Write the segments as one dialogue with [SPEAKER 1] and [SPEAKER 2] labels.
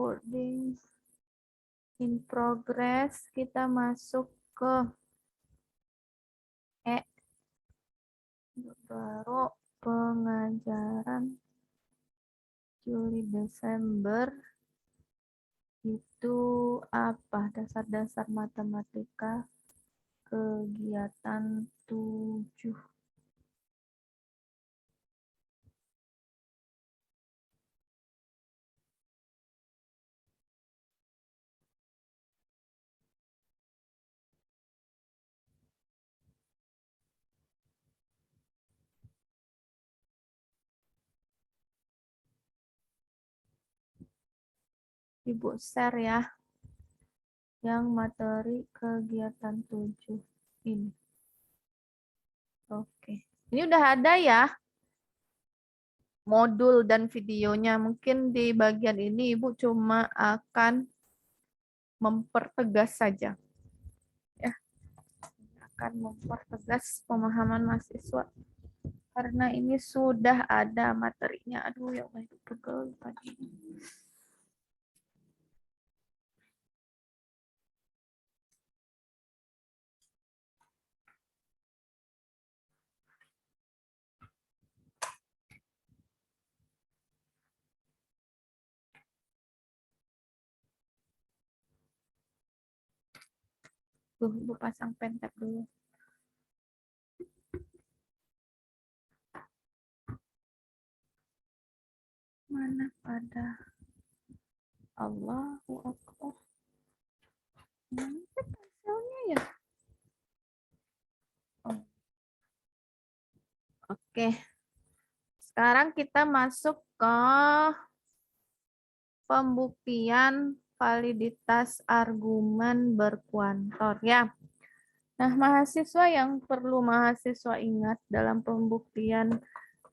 [SPEAKER 1] recording in progress. Kita masuk ke baru pengajaran Juli Desember itu apa? Dasar-dasar matematika kegiatan 7. Ibu share ya yang materi kegiatan 7 ini. Oke. Ini udah ada ya modul dan videonya. Mungkin di bagian ini Ibu cuma akan mempertegas saja. Ya. Akan mempertegas pemahaman mahasiswa. Karena ini sudah ada materinya. Aduh ya Allah, itu pegel tadi. Ibu pasang pentap dulu. Mana pada Allahu Akbar. Mana pensilnya ya? Oh. Oke. Sekarang kita masuk ke pembuktian validitas argumen berkuantor ya. Nah, mahasiswa yang perlu mahasiswa ingat dalam pembuktian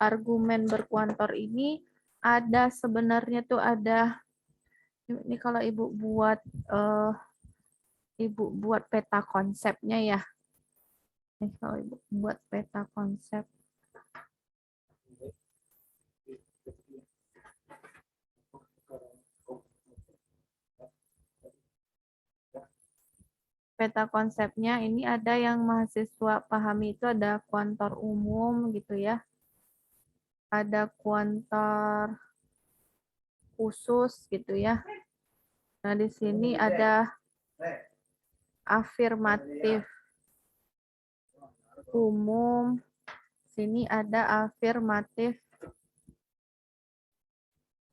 [SPEAKER 1] argumen berkuantor ini ada sebenarnya tuh ada ini kalau ibu buat peta konsepnya ya. Nih kalau ibu buat peta konsep. Peta konsepnya ini ada yang mahasiswa pahami itu ada kuantor umum gitu ya. Ada kuantor khusus gitu ya. Nah, di sini ada afirmatif umum. Sini ada afirmatif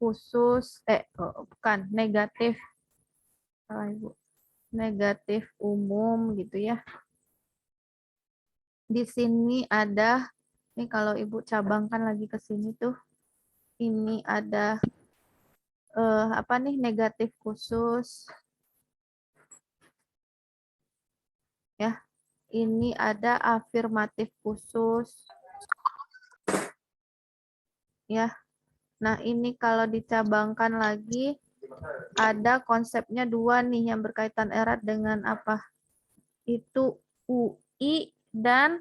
[SPEAKER 1] khusus, bukan, negatif. Salah, Ibu. Negatif umum gitu ya. Di sini ada, ini kalau Ibu cabangkan lagi ke sini tuh, ini ada apa nih, negatif khusus. Ya, ini ada afirmatif khusus. Ya, nah ini kalau dicabangkan lagi, ada konsepnya dua nih yang berkaitan erat dengan apa? Itu UI dan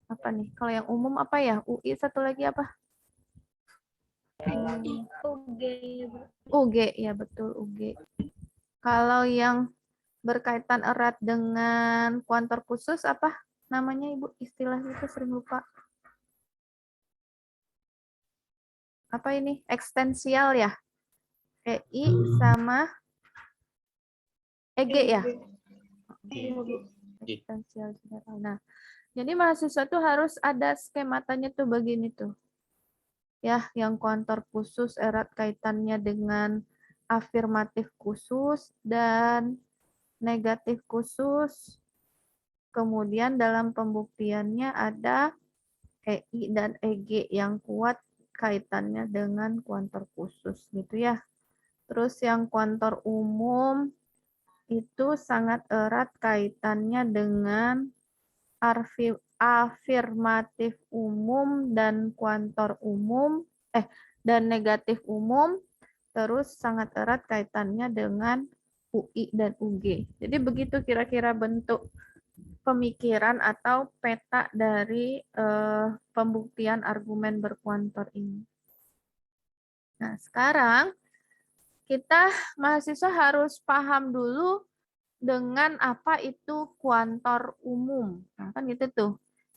[SPEAKER 1] apa nih? Kalau yang umum apa ya? UI satu lagi apa? UG ya betul UG. Kalau yang berkaitan erat dengan kuantor khusus apa namanya Ibu? Istilahnya itu sering lupa. Apa ini? Ekstensial ya? EI sama EG ya? Ekstensial. Nah, jadi mahasiswa tuh harus ada skematanya tuh begini tuh. Ya, yang kuantor khusus erat kaitannya dengan afirmatif khusus dan negatif khusus. Kemudian dalam pembuktiannya ada EI dan EG yang kuat kaitannya dengan kuantor khusus gitu ya. Terus yang kuantor umum itu sangat erat kaitannya dengan afirmatif umum dan kuantor umum dan negatif umum, terus sangat erat kaitannya dengan UI dan UG. Jadi begitu kira-kira bentuk pemikiran atau peta dari pembuktian argumen berkuantor ini. Nah, sekarang kita mahasiswa harus paham dulu dengan apa itu kuantor umum. Nah, kan gitu tuh.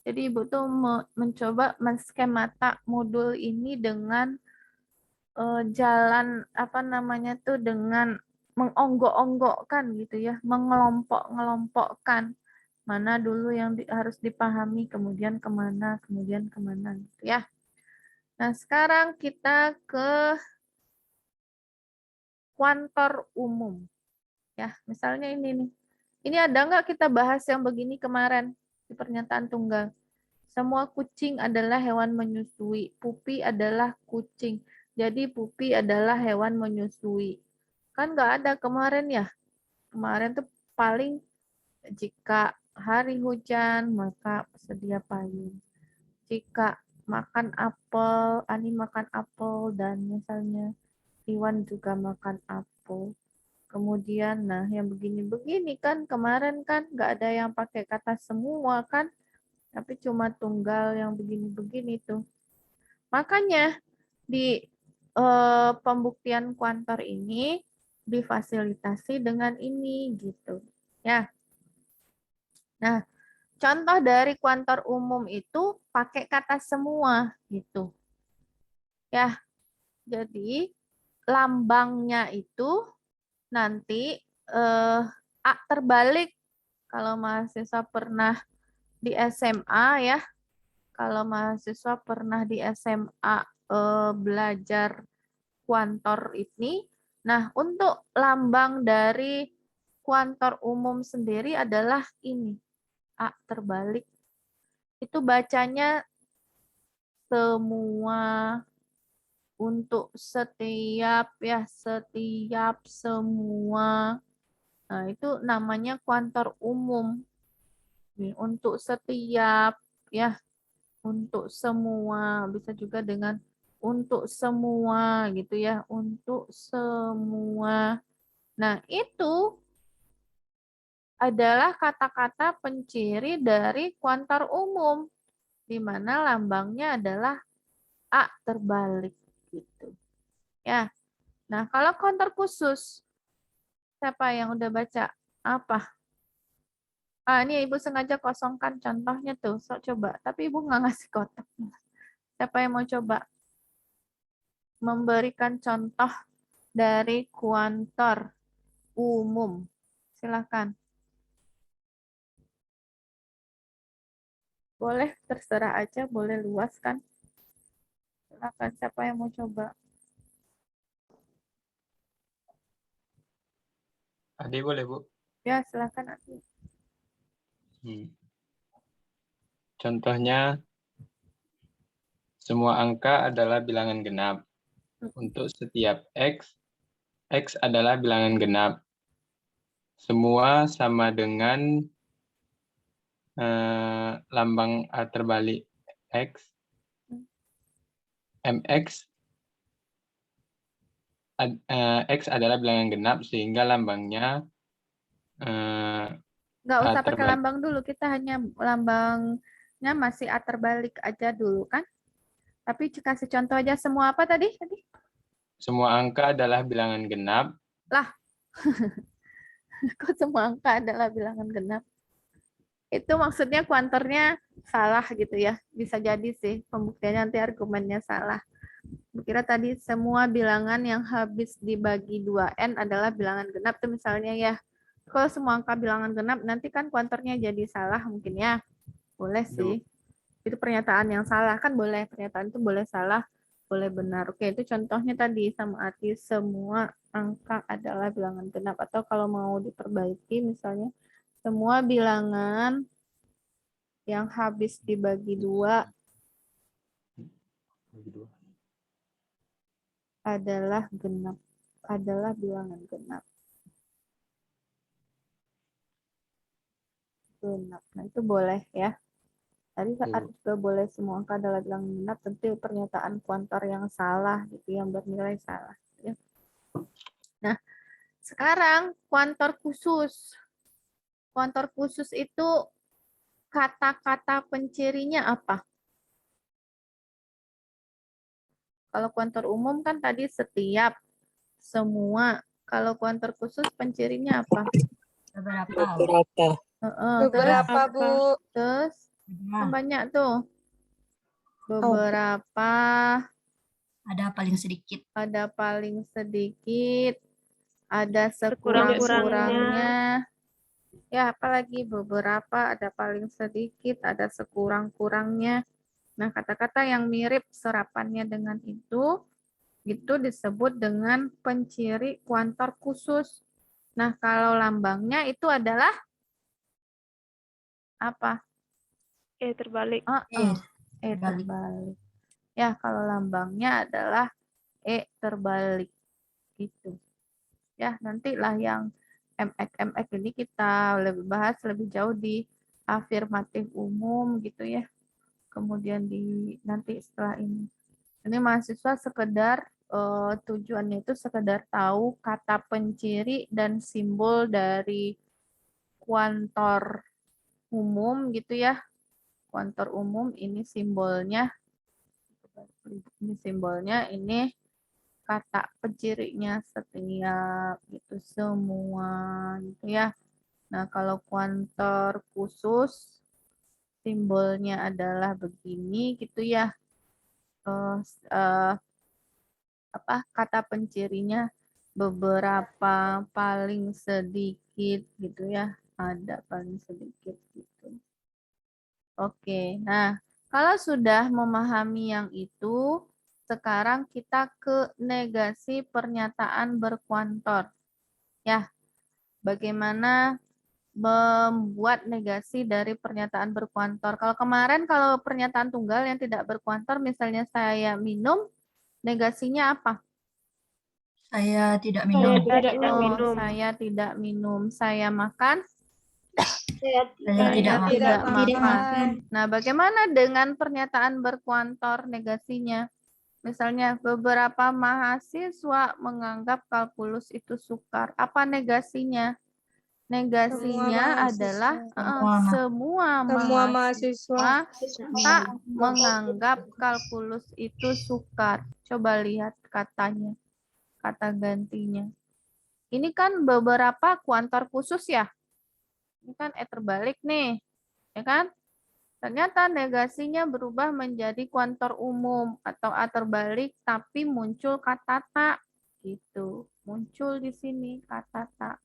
[SPEAKER 1] Jadi Ibu tuh mencoba menskemata modul ini dengan jalan apa namanya tuh dengan mengonggok-onggokkan gitu ya, mengelompok-ngelompokkan mana dulu yang harus dipahami, kemudian kemana gitu ya. Nah, sekarang kita ke kuantor umum. Ya, misalnya ini nih. Ini ada nggak kita bahas yang begini kemarin di pernyataan tunggal? Semua kucing adalah hewan menyusui. Pupi adalah kucing. Jadi pupi adalah hewan menyusui. Kan nggak ada kemarin ya. Kemarin tuh paling jika hari hujan maka sedia payung. Jika makan apel, Ani makan apel dan misalnya Iwan juga makan apel. Kemudian, nah yang begini-begini kan kemarin kan nggak ada yang pakai kata semua kan, tapi cuma tunggal yang begini-begini tuh. Makanya di pembuktian kuantor ini difasilitasi dengan ini gitu. Ya. Nah, contoh dari kuantor umum itu pakai kata semua gitu. Ya. Jadi lambangnya itu nanti A terbalik. Kalau mahasiswa pernah di SMA ya, kalau mahasiswa pernah di SMA belajar kuantor ini, nah untuk lambang dari kuantor umum sendiri adalah ini, A terbalik. Itu bacanya semua, untuk setiap ya, setiap, semua. Nah, itu namanya kuantor umum. Untuk setiap ya, untuk semua, bisa juga dengan untuk semua gitu ya, untuk semua. Nah, itu adalah kata-kata penciri dari kuantor umum di mana lambangnya adalah A terbalik gitu. Ya. Nah, kalau kuantor khusus siapa yang udah baca? Apa? Ini Ibu sengaja kosongkan contohnya tuh. So, coba. Tapi Ibu nggak ngasih kotak. Siapa yang mau coba memberikan contoh dari kuantor umum? Silakan. Boleh terserah aja, boleh luas kan? Silakan, siapa yang mau coba?
[SPEAKER 2] Adi boleh, Bu?
[SPEAKER 1] Ya, silakan Adi.
[SPEAKER 2] Contohnya, semua angka adalah bilangan genap. Untuk setiap X adalah bilangan genap. Semua sama dengan lambang A terbalik X. MX X adalah bilangan genap sehingga lambangnya
[SPEAKER 1] Nggak
[SPEAKER 2] A
[SPEAKER 1] usah pakai
[SPEAKER 2] terbalik.
[SPEAKER 1] lambang dulu, kita hanya lambangnya masih A terbalik aja dulu kan? Tapi kasih contoh aja semua apa tadi?
[SPEAKER 2] Semua angka adalah bilangan genap.
[SPEAKER 1] Lah, kok semua angka adalah bilangan genap? Itu maksudnya kuantornya salah gitu ya. Bisa jadi sih pembuktiannya nanti argumennya salah. Kira tadi semua bilangan yang habis dibagi 2N adalah bilangan genap tuh misalnya ya. Kalau semua angka bilangan genap nanti kan kuantornya jadi salah mungkin ya. Boleh sih. Itu pernyataan yang salah kan boleh. Pernyataan itu boleh salah, boleh benar. Oke, itu contohnya tadi sama arti semua angka adalah bilangan genap. Atau kalau mau diperbaiki misalnya semua bilangan yang habis dibagi 2 adalah genap, adalah bilangan genap. Genap. Nah, itu boleh ya. Tadi saat juga boleh semua angka adalah bilangan genap, tentu pernyataan kuantor yang salah gitu, yang bernilai salah. Ya. Nah, sekarang kuantor khusus. Kuantor khusus itu kata-kata pencirinya apa? Kalau kuantor umum kan tadi setiap, Semua. Kalau kuantor khusus pencirinya apa?
[SPEAKER 3] Beberapa.
[SPEAKER 4] Beberapa, Bu.
[SPEAKER 1] Terus kan banyak tuh. Beberapa,
[SPEAKER 3] Ada paling sedikit.
[SPEAKER 1] ada paling sedikit, ada
[SPEAKER 4] Sekurang-kurangnya.
[SPEAKER 1] sekurang-kurangnya. Ya, apalagi beberapa, ada paling sedikit, ada sekurang-kurangnya. Nah, kata-kata yang mirip serapannya dengan itu disebut dengan penciri kuantor khusus. Nah, kalau lambangnya itu adalah apa?
[SPEAKER 4] Terbalik.
[SPEAKER 1] Terbalik. Ya, kalau lambangnya adalah terbalik. Gitu. Ya, nantilah yang MX ini kita lebih bahas lebih jauh di afirmatif umum gitu ya. Kemudian nanti setelah ini. Ini mahasiswa sekedar tujuannya itu sekedar tahu kata penciri dan simbol dari kuantor umum gitu ya. Kuantor umum ini simbolnya, ini kata pencirinya setiap gitu semua gitu ya. Nah, kalau kuantor khusus simbolnya adalah begini gitu ya. Kata pencirinya beberapa, paling sedikit gitu ya. Ada paling sedikit gitu. Oke. Nah, kalau sudah memahami yang itu, sekarang kita ke negasi pernyataan berkuantor. Ya, bagaimana membuat negasi dari pernyataan berkuantor. Kalau kemarin kalau pernyataan tunggal yang tidak berkuantor, misalnya saya minum, negasinya apa?
[SPEAKER 3] Saya tidak minum.
[SPEAKER 1] Saya tidak minum. Saya makan?
[SPEAKER 3] Saya
[SPEAKER 1] tidak makan. Nah, bagaimana dengan pernyataan berkuantor negasinya? Misalnya, beberapa mahasiswa menganggap kalkulus itu sukar. Apa negasinya? Negasinya adalah semua mahasiswa tak menganggap kalkulus itu sukar. Coba lihat katanya, kata gantinya. Ini kan beberapa kuantor khusus ya. Ini kan terbalik nih, ya kan? Ternyata negasinya berubah menjadi kuantor umum atau terbalik, tapi muncul kata tak, gitu. Muncul di sini kata tak.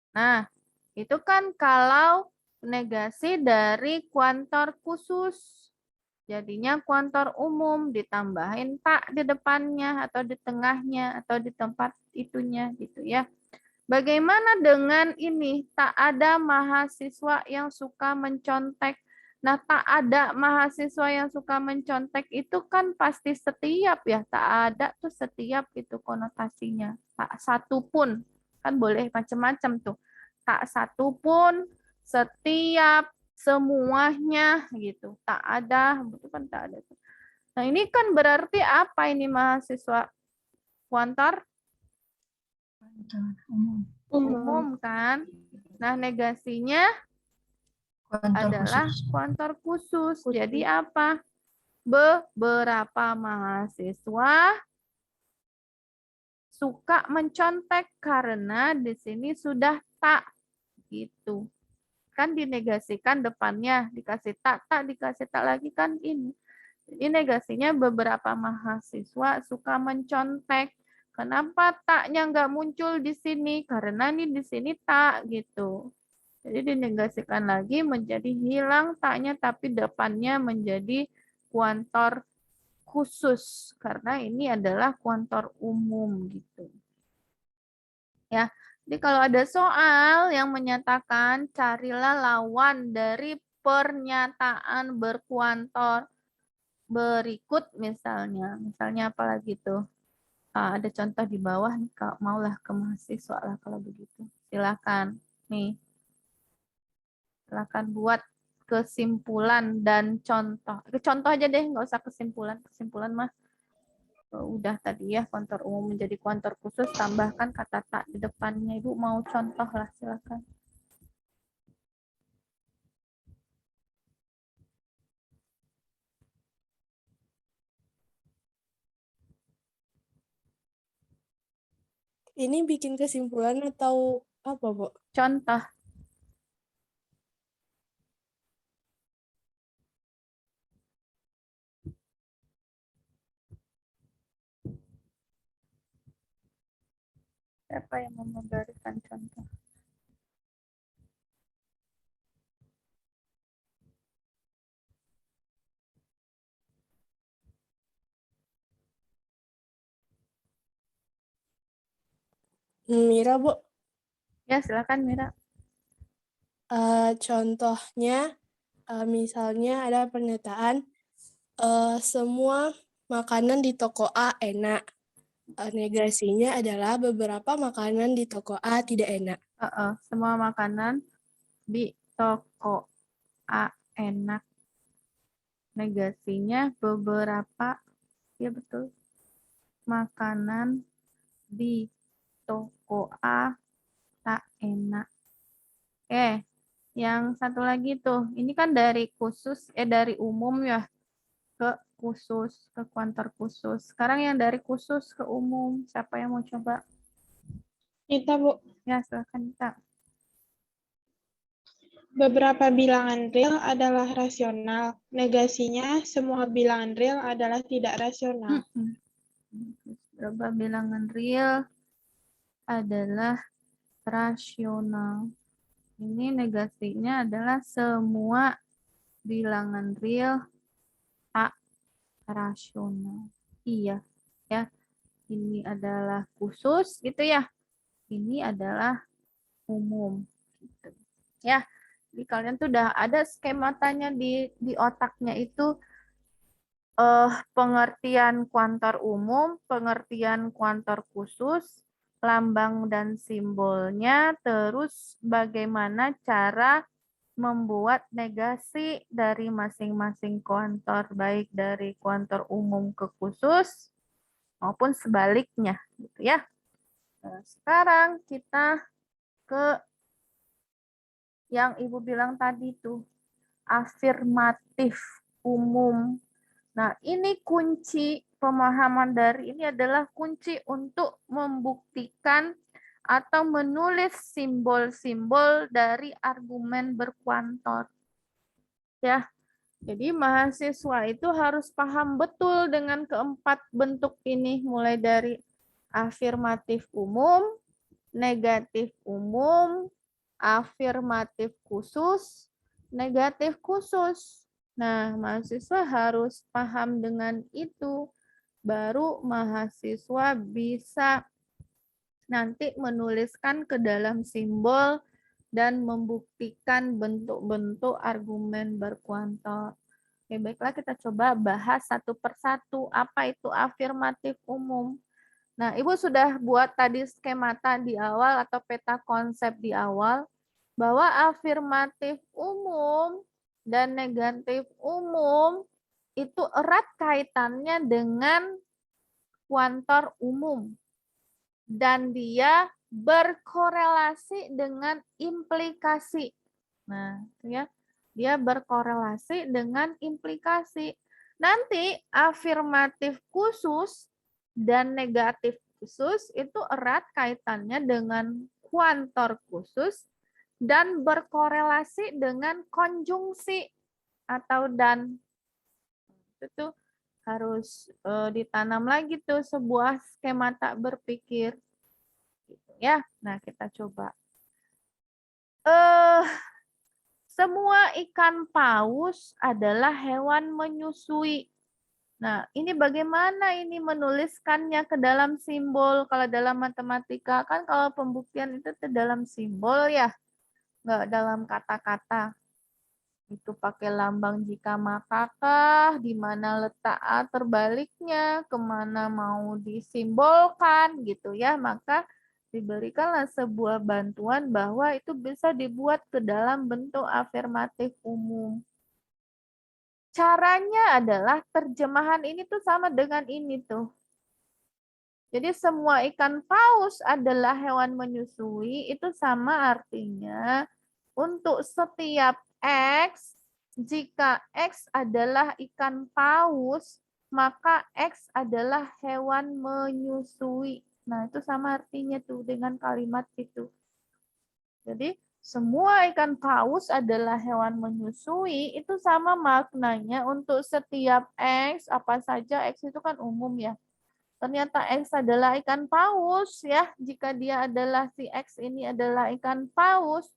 [SPEAKER 1] Nah, itu kan kalau negasi dari kuantor khusus. Jadinya kuantor umum ditambahin tak di depannya atau di tengahnya atau di tempat itunya gitu ya. Bagaimana dengan ini? Tak ada mahasiswa yang suka mencontek. Nah, tak ada mahasiswa yang suka mencontek itu kan pasti setiap ya. Tak ada tuh setiap itu konotasinya. Tak satu pun. Kan boleh macam-macam tuh. Tak satu pun, setiap, semuanya gitu. Tak ada, itu kan tak ada. Nah, ini kan berarti apa ini mahasiswa kuantor? Umum kan. Nah, negasinya adalah kuantor khusus. Jadi apa? Beberapa mahasiswa suka mencontek karena di sini sudah tak gitu. Kan dinegasikan depannya dikasih tak dikasih tak lagi kan ini. Jadi negasinya beberapa mahasiswa suka mencontek. Kenapa taknya nggak muncul di sini? Karena ini di sini tak gitu. Jadi dinegasikan lagi menjadi hilang taknya tapi depannya menjadi kuantor khusus karena ini adalah kuantor umum gitu. Ya. Jadi kalau ada soal yang menyatakan carilah lawan dari pernyataan berkuantor berikut misalnya apa lagi tuh? Ada contoh di bawah nih, kalau maulah ke mahasiswa lah kalau begitu. Silakan. Nih. Silakan buat kesimpulan dan contoh. Contoh aja deh, nggak usah kesimpulan. Kesimpulan mah udah tadi ya, kuantor umum menjadi kuantor khusus, tambahkan kata tak di depannya. Ibu mau contoh lah, silakan.
[SPEAKER 5] Ini bikin kesimpulan atau apa, Bu?
[SPEAKER 1] Contoh. Siapa yang mau memberikan contoh?
[SPEAKER 5] Mira, Bu.
[SPEAKER 1] Ya, silakan Mira.
[SPEAKER 5] Contohnya, misalnya ada pernyataan, semua makanan di toko A enak. Negasinya adalah beberapa makanan di toko A tidak enak.
[SPEAKER 1] Semua makanan di toko A enak. Negasinya beberapa, ya betul, makanan di toko A tak enak. Oke, yang satu lagi tuh, ini kan dari khusus, dari umum ya, ke khusus, ke kuantor khusus. Sekarang yang dari khusus ke umum, siapa yang mau coba?
[SPEAKER 6] Kita, Bu.
[SPEAKER 1] Ya, silakan Kak.
[SPEAKER 6] Beberapa bilangan real adalah rasional. Negasinya, semua bilangan real adalah tidak rasional.
[SPEAKER 1] Beberapa bilangan real adalah rasional. Ini negasinya adalah semua bilangan real tak rasional. Iya, ya. Ini adalah khusus gitu ya. Ini adalah umum. Gitu. Ya. Jadi kalian tuh udah ada skematanya di otaknya itu pengertian kuantor umum, pengertian kuantor khusus, lambang dan simbolnya, terus bagaimana cara membuat negasi dari masing-masing kuantor, baik dari kuantor umum ke khusus maupun sebaliknya, gitu ya. Nah, sekarang kita ke yang Ibu bilang tadi tuh, afirmatif umum. Nah, ini kunci pemahaman dari ini adalah kunci untuk membuktikan atau menulis simbol-simbol dari argumen berkuantor. Ya, jadi mahasiswa itu harus paham betul dengan keempat bentuk ini, mulai dari afirmatif umum, negatif umum, afirmatif khusus, negatif khusus. Nah, mahasiswa harus paham dengan itu, baru mahasiswa bisa nanti menuliskan ke dalam simbol dan membuktikan bentuk-bentuk argumen berkuantor. Oke, baiklah kita coba bahas satu persatu apa itu afirmatif umum. Nah, Ibu sudah buat tadi skemata di awal atau peta konsep di awal bahwa afirmatif umum dan negatif umum itu erat kaitannya dengan kuantor umum dan dia berkorelasi dengan implikasi. Nah, ya, dia berkorelasi dengan implikasi. Nanti afirmatif khusus dan negatif khusus itu erat kaitannya dengan kuantor khusus dan berkorelasi dengan konjungsi atau dan. Itu harus ditanam lagi tuh sebuah skemata berpikir. Gitu ya. Nah, kita coba. Semua ikan paus adalah hewan menyusui. Nah, ini bagaimana ini menuliskannya ke dalam simbol? Kalau dalam matematika, kan kalau pembuktian itu dalam simbol ya, nggak dalam kata-kata. Itu pakai lambang jika makakah, di mana letak A terbaliknya, kemana mau disimbolkan gitu ya, maka diberikanlah sebuah bantuan bahwa itu bisa dibuat ke dalam bentuk afirmatif umum. Caranya adalah terjemahan ini tuh sama dengan ini tuh. Jadi semua ikan paus adalah hewan menyusui, itu sama artinya untuk setiap X, jika X adalah ikan paus, maka X adalah hewan menyusui. Nah, itu sama artinya tuh dengan kalimat itu. Jadi, semua ikan paus adalah hewan menyusui, itu sama maknanya untuk setiap X, apa saja, X itu kan umum ya. Ternyata X adalah ikan paus ya. Jika dia adalah si X ini adalah ikan paus,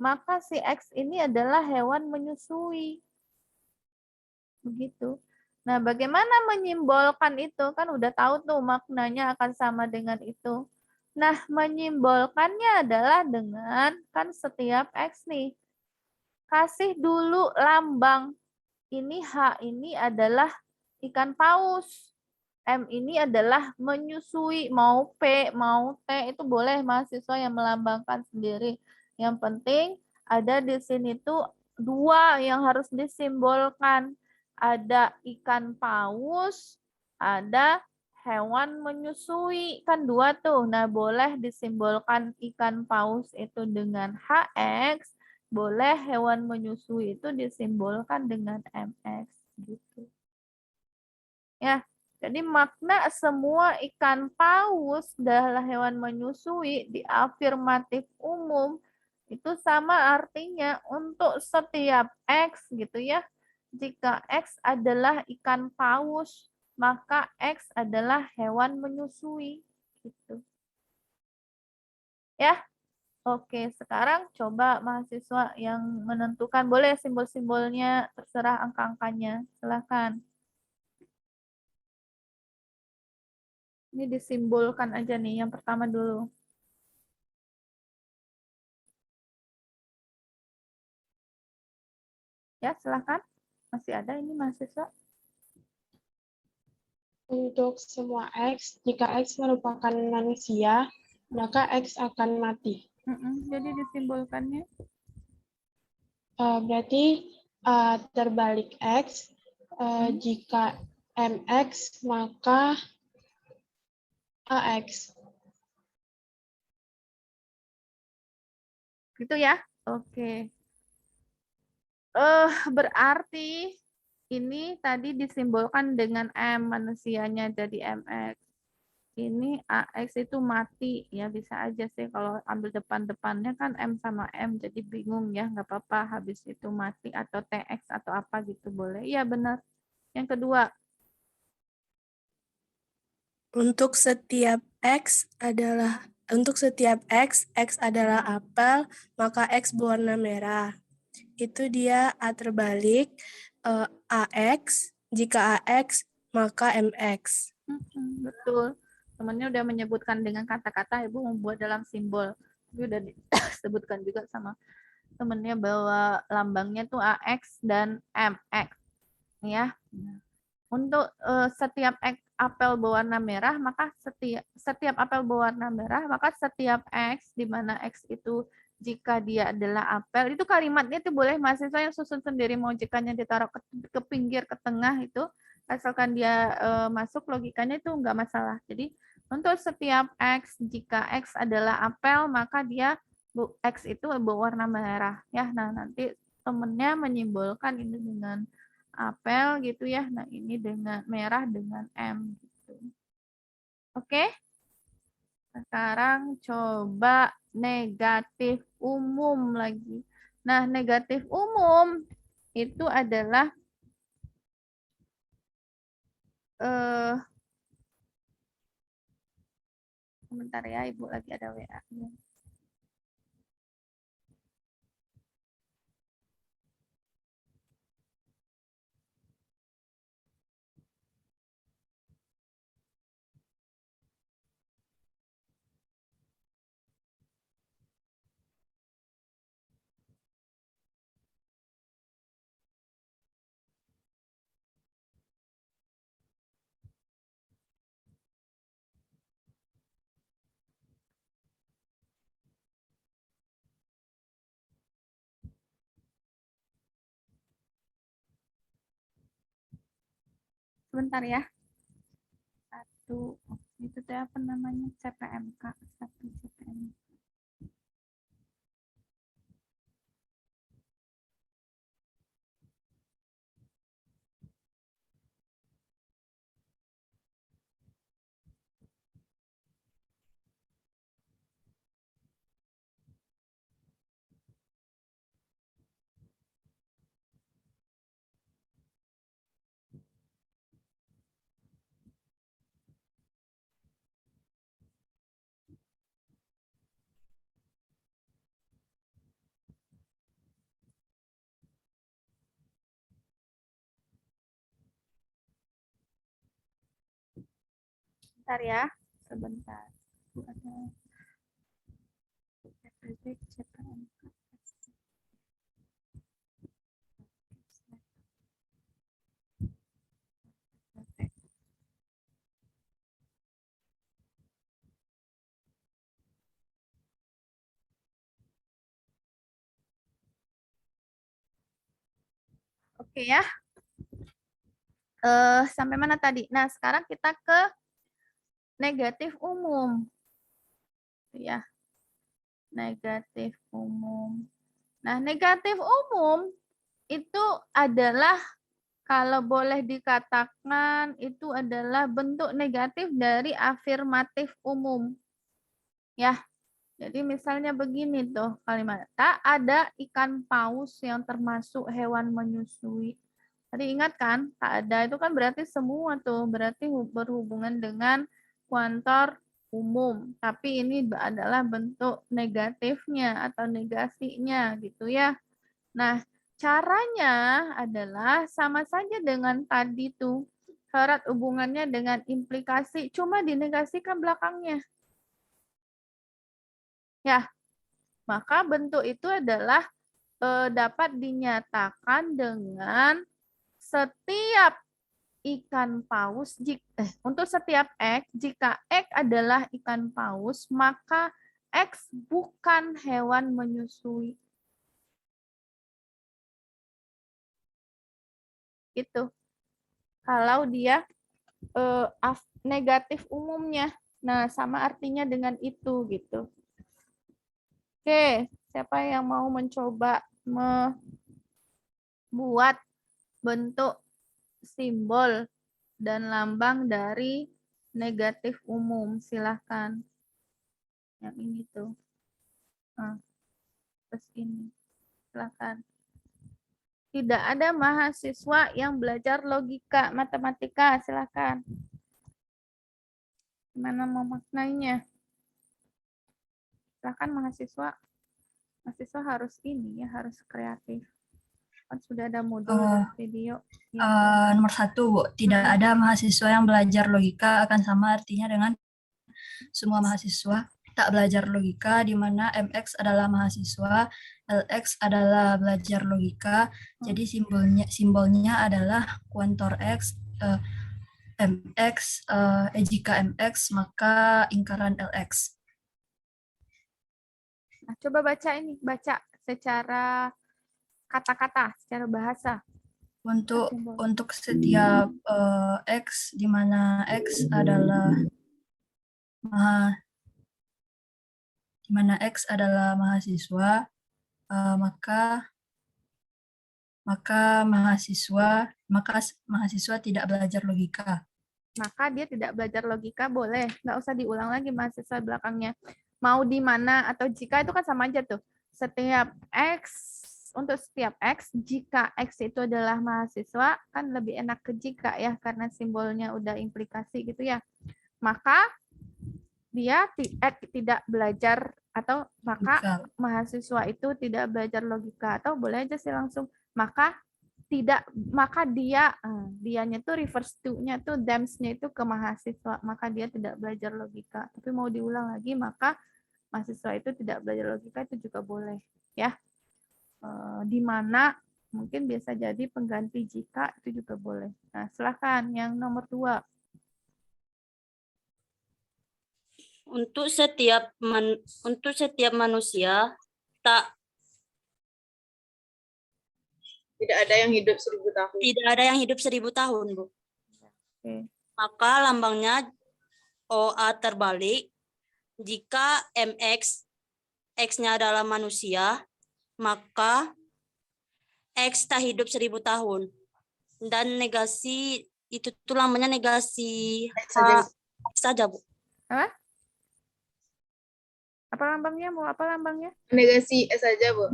[SPEAKER 1] maka si X ini adalah hewan menyusui. Begitu. Nah, bagaimana menyimbolkan itu? Kan udah tahu tuh maknanya akan sama dengan itu. Nah, menyimbolkannya adalah dengan kan setiap X nih. Kasih dulu lambang. Ini H ini adalah ikan paus. M ini adalah menyusui. Mau P, mau T, itu boleh mahasiswa yang melambangkan sendiri. Yang penting ada di sini tuh dua yang harus disimbolkan. Ada ikan paus, ada hewan menyusui. Kan dua tuh. Nah, boleh disimbolkan ikan paus itu dengan HX, boleh hewan menyusui itu disimbolkan dengan MX gitu. Ya, jadi makna semua ikan paus adalah hewan menyusui di afirmatif umum itu sama artinya untuk setiap X gitu ya. Jika X adalah ikan paus, maka X adalah hewan menyusui gitu. Ya. Oke, sekarang coba mahasiswa yang menentukan, boleh simbol-simbolnya, terserah angka-angkanya. Silakan. Ini disimbolkan aja nih, yang pertama dulu. Ya, silakan. Masih ada ini mahasiswa.
[SPEAKER 6] Untuk semua X, jika X merupakan manusia, maka X akan mati.
[SPEAKER 1] Jadi disimbolkannya.
[SPEAKER 6] Berarti terbalik X, jika MX, maka AX.
[SPEAKER 1] Gitu ya? Oke. Berarti ini tadi disimbolkan dengan M, manusianya jadi MX. Ini AX itu mati, ya bisa aja sih kalau ambil depan-depannya kan M sama M, jadi bingung ya, nggak apa-apa, habis itu mati atau TX atau apa gitu boleh. Iya benar. Yang kedua,
[SPEAKER 5] Untuk setiap X adalah apel, maka X berwarna merah. Itu dia A terbalik, AX, jika AX, maka MX.
[SPEAKER 1] betul. Temannya udah menyebutkan dengan kata-kata, Ibu membuat dalam simbol. Tapi udah disebutkan juga sama temennya bahwa lambangnya tuh AX dan MX. Ya. Untuk setiap apel berwarna merah, maka setiap apel berwarna merah, maka setiap X, di mana X itu jika dia adalah apel, itu kalimatnya itu boleh mahasiswa yang susun sendiri, mau jikanya ditaruh ke pinggir, ke tengah itu, asalkan dia masuk logikanya itu enggak masalah. Jadi untuk setiap X, jika X adalah apel, maka dia X itu berwarna merah. Ya, nah nanti temennya menyimbolkan ini dengan apel gitu ya. Nah, ini dengan merah dengan M gitu. Oke? Sekarang coba negatif umum lagi. Nah, negatif umum itu adalah sebentar ya, Ibu lagi ada WA. Sebentar ya. Satu, itu teh apa namanya? CPMK, satu CPMK. Sebentar ya, sebentar. Oke ya. Sampai mana tadi? Nah, sekarang kita ke negatif umum. Ya. Negatif umum. Nah, negatif umum itu adalah kalau boleh dikatakan itu adalah bentuk negatif dari afirmatif umum. Ya. Jadi misalnya begini tuh kalimat, tak ada ikan paus yang termasuk hewan menyusui. Tadi ingat kan, tak ada itu kan berarti semua tuh, berarti berhubungan dengan kuantor umum. Tapi ini adalah bentuk negatifnya atau negasinya gitu ya. Nah, caranya adalah sama saja dengan tadi tuh. Syarat hubungannya dengan implikasi, cuma dinegasikan belakangnya. Ya, maka bentuk itu adalah dapat dinyatakan dengan setiap ikan paus, untuk setiap X, jika X adalah ikan paus, maka X bukan hewan menyusui. Itu. Kalau dia negatif umumnya. Nah, sama artinya dengan itu gitu. Oke, siapa yang mau mencoba membuat bentuk simbol dan lambang dari negatif umum? Silahkan. Yang ini tuh. Nah, terus ini. Silahkan. Tidak ada mahasiswa yang belajar logika, matematika. Silahkan. Gimana memaknainya? Silahkan mahasiswa. Mahasiswa harus ini ya, harus kreatif. Kan sudah ada modul video.
[SPEAKER 3] Nomor 1, Bu. Tidak ada mahasiswa yang belajar logika akan sama artinya dengan semua mahasiswa tak belajar logika, di mana MX adalah mahasiswa, LX adalah belajar logika. Jadi simbolnya adalah kuantor X, MX, jika MX maka ingkaran LX.
[SPEAKER 1] Nah, coba baca secara kata-kata, secara bahasa.
[SPEAKER 3] Untuk setiap X, di mana X adalah mahasiswa, maka mahasiswa tidak belajar logika.
[SPEAKER 1] Maka dia tidak belajar logika, boleh. Nggak usah diulang lagi mahasiswa belakangnya. Mau di mana atau jika itu kan sama aja tuh. Setiap X, untuk setiap X, jika X itu adalah mahasiswa, kan lebih enak ke jika ya, karena simbolnya udah implikasi gitu ya. Maka dia tidak belajar atau maka mahasiswa itu tidak belajar logika, atau boleh aja sih langsung dianya tuh reverse to-nya tuh thems-nya itu ke mahasiswa, maka dia tidak belajar logika. Tapi mau diulang lagi, maka mahasiswa itu tidak belajar logika itu juga boleh ya. Di mana mungkin biasa jadi pengganti jika itu juga boleh. Nah, silakan yang nomor 2.
[SPEAKER 7] Untuk setiap manusia
[SPEAKER 6] Tidak ada yang hidup 1000 tahun.
[SPEAKER 7] tidak ada yang hidup 1000 tahun, Bu.
[SPEAKER 1] Oke.
[SPEAKER 7] Maka lambangnya OA terbalik. Jika MX, X-nya adalah manusia, maka X tak hidup 1000 tahun. Dan negasi, itu tuh lambangnya negasi X saja, Bu.
[SPEAKER 1] Apa? Apa lambangnya? Mau apa lambangnya?
[SPEAKER 6] Negasi S saja, Bu.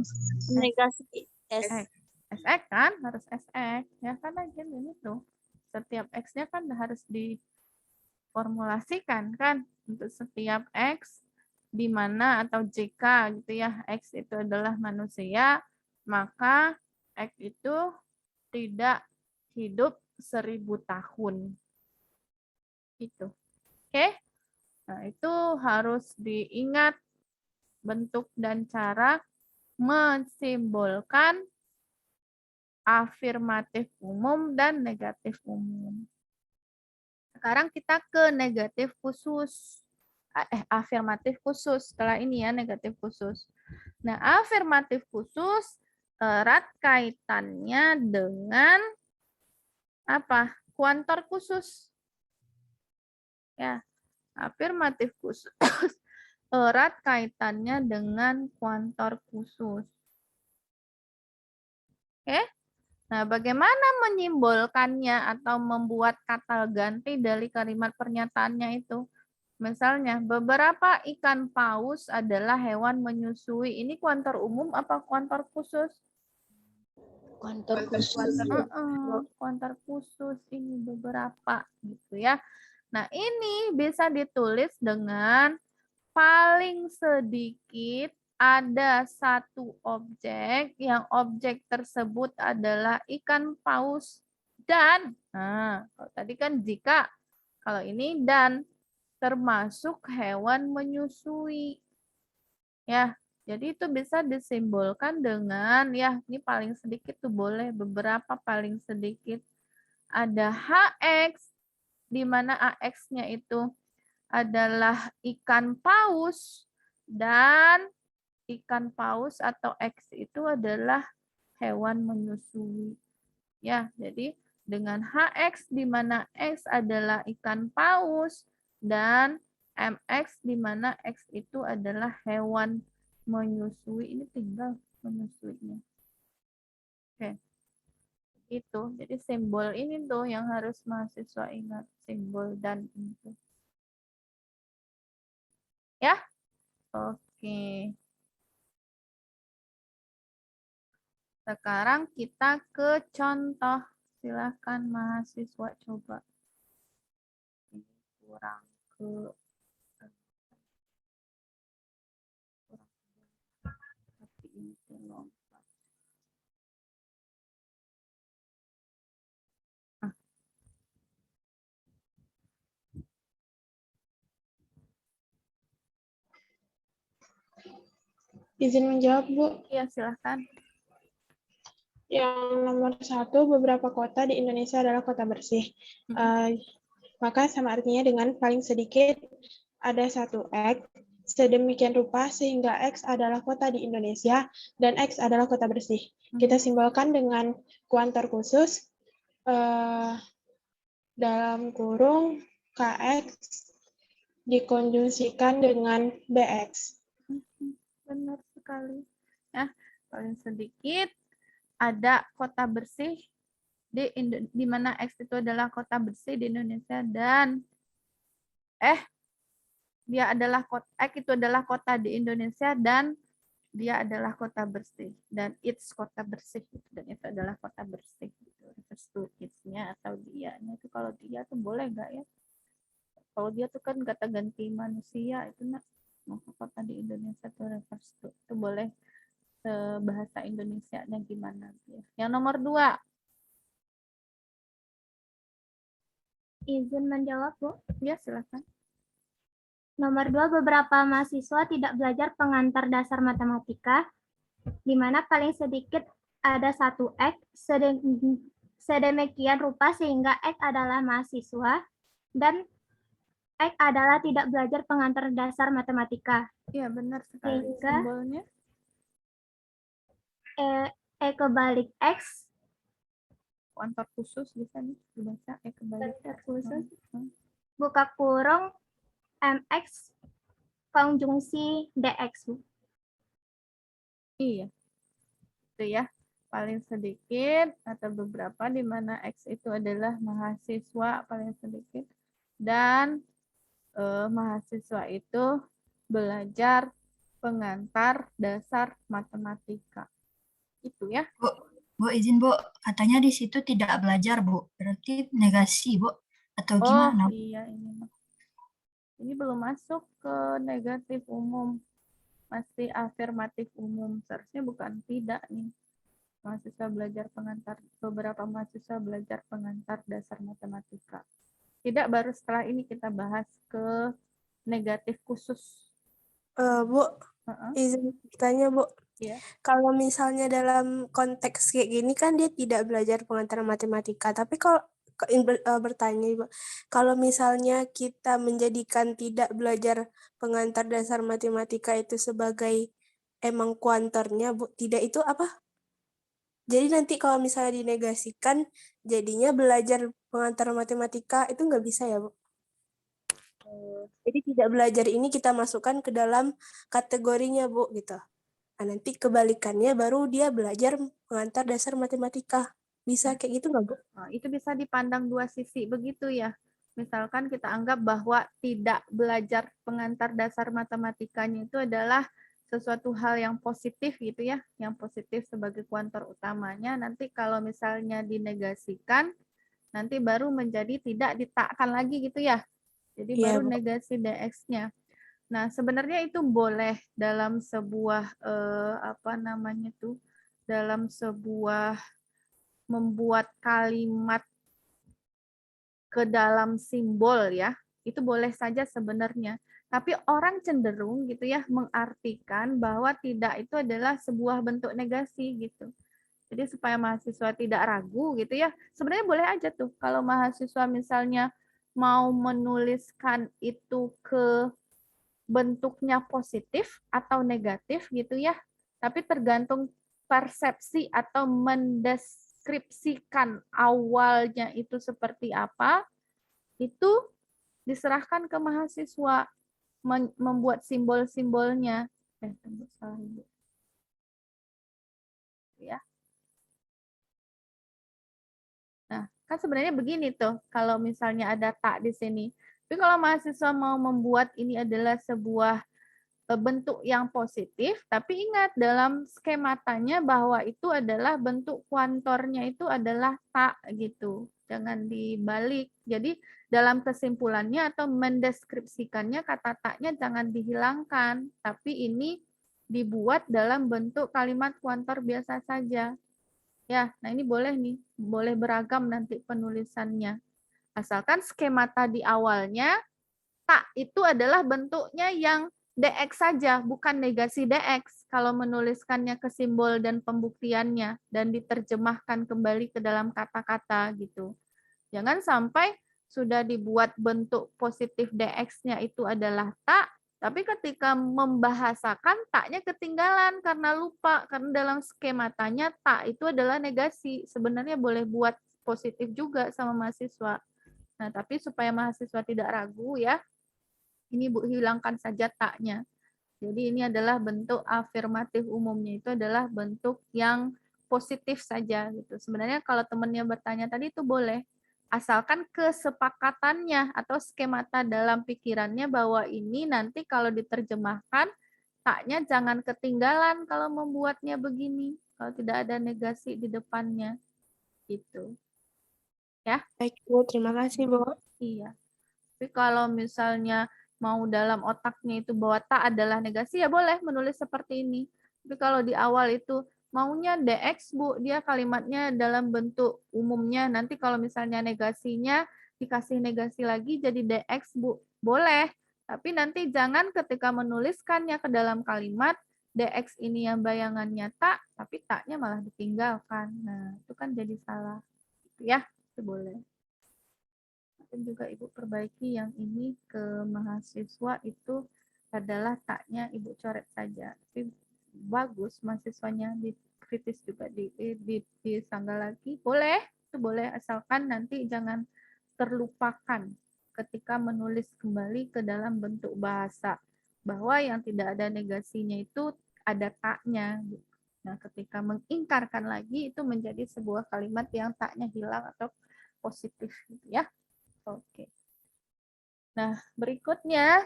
[SPEAKER 7] Negasi S.
[SPEAKER 1] SX kan? Harus SX. Ya kan lagi ini tuh. Setiap X-nya kan harus diformulasikan kan? Untuk setiap X di mana atau jika gitu ya. X itu adalah manusia, maka X itu tidak hidup 1000 tahun. Itu. Oke? Nah, itu harus diingat bentuk dan cara mensimbolkan afirmatif umum dan negatif umum. Sekarang kita ke negatif khusus. Afirmatif khusus. Setelah ini ya, negatif khusus. Nah, afirmatif khusus erat kaitannya dengan apa? Kuantor khusus. Ya, afirmatif khusus erat kaitannya dengan kuantor khusus. Oke? Nah, bagaimana menyimbolkannya atau membuat kata ganti dari kalimat pernyataannya itu? Misalnya, beberapa ikan paus adalah hewan menyusui. Ini kuantor umum apa kuantor khusus?
[SPEAKER 7] Kuantor khusus.
[SPEAKER 1] Kuantor khusus ini beberapa gitu ya. Nah, ini bisa ditulis dengan paling sedikit ada satu objek yang objek tersebut adalah ikan paus dan, nah, kalau tadi kan jika, kalau ini dan termasuk hewan menyusui. Ya, jadi itu bisa disimbolkan dengan, ya ini paling sedikit tuh boleh, beberapa paling sedikit. Ada HX, di mana AX-nya itu adalah ikan paus dan ikan paus atau X itu adalah hewan menyusui. Ya, jadi dengan HX di mana X adalah ikan paus dan MX di mana X itu adalah hewan menyusui. Ini tinggal menyusuinya. Oke. Itu. Jadi simbol ini tuh yang harus mahasiswa ingat, simbol dan itu. Ya? Oke. Sekarang kita ke contoh. Silahkan mahasiswa coba. Ini kurang ke tapi ini lompat.
[SPEAKER 6] Izin menjawab, Bu.
[SPEAKER 1] Iya, silahkan.
[SPEAKER 6] Yang nomor 1, beberapa kota di Indonesia adalah kota bersih. Maka sama artinya dengan paling sedikit ada satu X, sedemikian rupa sehingga X adalah kota di Indonesia dan X adalah kota bersih. Kita simbolkan dengan kuantor khusus dalam kurung KX dikonjungsikan dengan BX.
[SPEAKER 1] Benar sekali. Ya, paling sedikit ada kota bersih di mana X itu adalah kota bersih di Indonesia dan dia adalah kota X itu adalah kota di Indonesia dan dia adalah kota bersih dan it's kota bersih dan itu adalah kota bersih gitu. Refers to it's-nya atau dia-nya itu kalau dia tuh boleh nggak ya? Kalau dia tuh kan kata ganti manusia itu nak kota di Indonesia tuh refers to itu boleh bahasa Indonesianya gimana ya. Yang nomor 2.
[SPEAKER 8] Izin menjawab, Bu.
[SPEAKER 1] Ya, silakan.
[SPEAKER 8] Nomor 2, beberapa mahasiswa tidak belajar pengantar dasar matematika, di mana paling sedikit ada satu X, sedemikian rupa sehingga X adalah mahasiswa, dan X adalah tidak belajar pengantar dasar matematika.
[SPEAKER 1] Iya, benar sekali.
[SPEAKER 8] Sehingga
[SPEAKER 1] simbolnya
[SPEAKER 8] E kebalik X,
[SPEAKER 1] kuantor khusus bisa nih dibaca kebalik khusus.
[SPEAKER 8] buka kurung, MX konjungsi DX.
[SPEAKER 1] Iya. Itu ya. Paling sedikit atau beberapa di mana X itu adalah mahasiswa paling sedikit dan mahasiswa itu belajar pengantar dasar matematika. Itu ya.
[SPEAKER 3] Bu, izin Bu, katanya di situ tidak belajar Bu, berarti negasi Bu, atau gimana?
[SPEAKER 1] Oh iya ini belum masuk ke negatif umum, masih afirmatif umum, seharusnya bukan tidak nih. Mahasiswa belajar pengantar, beberapa mahasiswa belajar pengantar dasar matematika. Tidak, baru setelah ini kita bahas ke negatif khusus.
[SPEAKER 5] Bu,
[SPEAKER 1] Heeh.
[SPEAKER 5] izin bertanya, Bu.
[SPEAKER 1] Iya.
[SPEAKER 5] Kalau misalnya dalam konteks kayak gini kan dia tidak belajar pengantar matematika, tapi kalau bertanya, Ibu, kalau misalnya kita menjadikan tidak belajar pengantar dasar matematika itu sebagai emang kuantornya, Bu, tidak itu apa? Jadi nanti kalau misalnya dinegasikan, jadinya belajar pengantar matematika itu nggak bisa ya, Bu? Jadi tidak belajar ini kita masukkan ke dalam kategorinya, Bu, gitu. Nah, nanti kebalikannya baru dia belajar pengantar dasar matematika. Bisa kayak gitu nggak, Bu?
[SPEAKER 1] Nah, itu bisa dipandang dua sisi begitu ya. Misalkan kita anggap bahwa tidak belajar pengantar dasar matematikanya itu adalah sesuatu hal yang positif gitu ya, yang positif sebagai kuantor utamanya. Nanti kalau misalnya dinegasikan, nanti baru menjadi tidak ditakkan lagi gitu ya. Jadi
[SPEAKER 5] Iya,
[SPEAKER 1] baru
[SPEAKER 5] Bu.
[SPEAKER 1] negasi DX-nya. Nah, sebenarnya itu boleh dalam sebuah apa namanya tuh, dalam sebuah membuat kalimat ke dalam simbol ya, itu boleh saja sebenarnya. Tapi orang cenderung gitu ya mengartikan bahwa tidak itu adalah sebuah bentuk negasi gitu. Jadi supaya mahasiswa tidak ragu gitu ya, sebenarnya boleh aja tuh kalau mahasiswa misalnya mau menuliskan itu ke bentuknya positif atau negatif gitu ya, tapi tergantung persepsi atau mendeskripsikan awalnya itu seperti apa, itu diserahkan ke mahasiswa membuat simbol-simbolnya. Tunggu, salah Ibu. Ya. Nah, kan sebenarnya begini tuh, kalau misalnya ada tak di sini. Tapi kalau mahasiswa mau membuat ini adalah sebuah bentuk yang positif, tapi ingat dalam skematanya bahwa itu adalah bentuk kuantornya itu adalah tak gitu. Jangan dibalik. Jadi dalam kesimpulannya atau mendeskripsikannya kata taknya jangan dihilangkan, tapi ini dibuat dalam bentuk kalimat kuantor biasa saja. Ya, nah ini boleh nih, boleh beragam nanti penulisannya. Asalkan skemata di awalnya tak itu adalah bentuknya yang DX saja, bukan negasi DX. Kalau menuliskannya ke simbol dan pembuktiannya dan diterjemahkan kembali ke dalam kata-kata gitu. Jangan sampai sudah dibuat bentuk positif DX-nya itu adalah tak, tapi ketika membahasakan taknya ketinggalan karena lupa, karena dalam skematanya tak itu adalah negasi. Sebenarnya boleh buat positif juga sama mahasiswa. Nah, tapi supaya mahasiswa tidak ragu ya, ini Bu hilangkan saja taknya. Jadi ini adalah bentuk afirmatif umumnya, itu adalah bentuk yang positif saja gitu. Sebenarnya kalau temannya bertanya tadi itu boleh, asalkan kesepakatannya atau skemata dalam pikirannya bahwa ini nanti kalau diterjemahkan taknya jangan ketinggalan kalau membuatnya begini, kalau tidak ada negasi di depannya gitu. Ya.
[SPEAKER 5] Baik, Bu. Terima kasih, Bu.
[SPEAKER 1] Iya. Tapi kalau misalnya mau dalam otaknya itu bahwa tak adalah negasi, ya boleh menulis seperti ini. Tapi kalau di awal itu maunya DX, Bu, dia kalimatnya dalam bentuk umumnya. Nanti kalau misalnya negasinya dikasih negasi lagi jadi DX, Bu, boleh. Tapi nanti jangan ketika menuliskannya ke dalam kalimat, DX ini yang bayangannya tak, tapi taknya malah ditinggalkan. Nah, itu kan jadi salah. Ya, itu boleh. Dan juga Ibu perbaiki yang ini ke mahasiswa itu adalah taknya Ibu coret saja. Tapi bagus mahasiswanya dikritis juga disanggah lagi. Boleh, itu boleh asalkan nanti jangan terlupakan ketika menulis kembali ke dalam bentuk bahasa bahwa yang tidak ada negasinya itu ada taknya. Nah, ketika mengingkarkan lagi itu menjadi sebuah kalimat yang taknya hilang atau positif gitu ya. Oke. Nah, berikutnya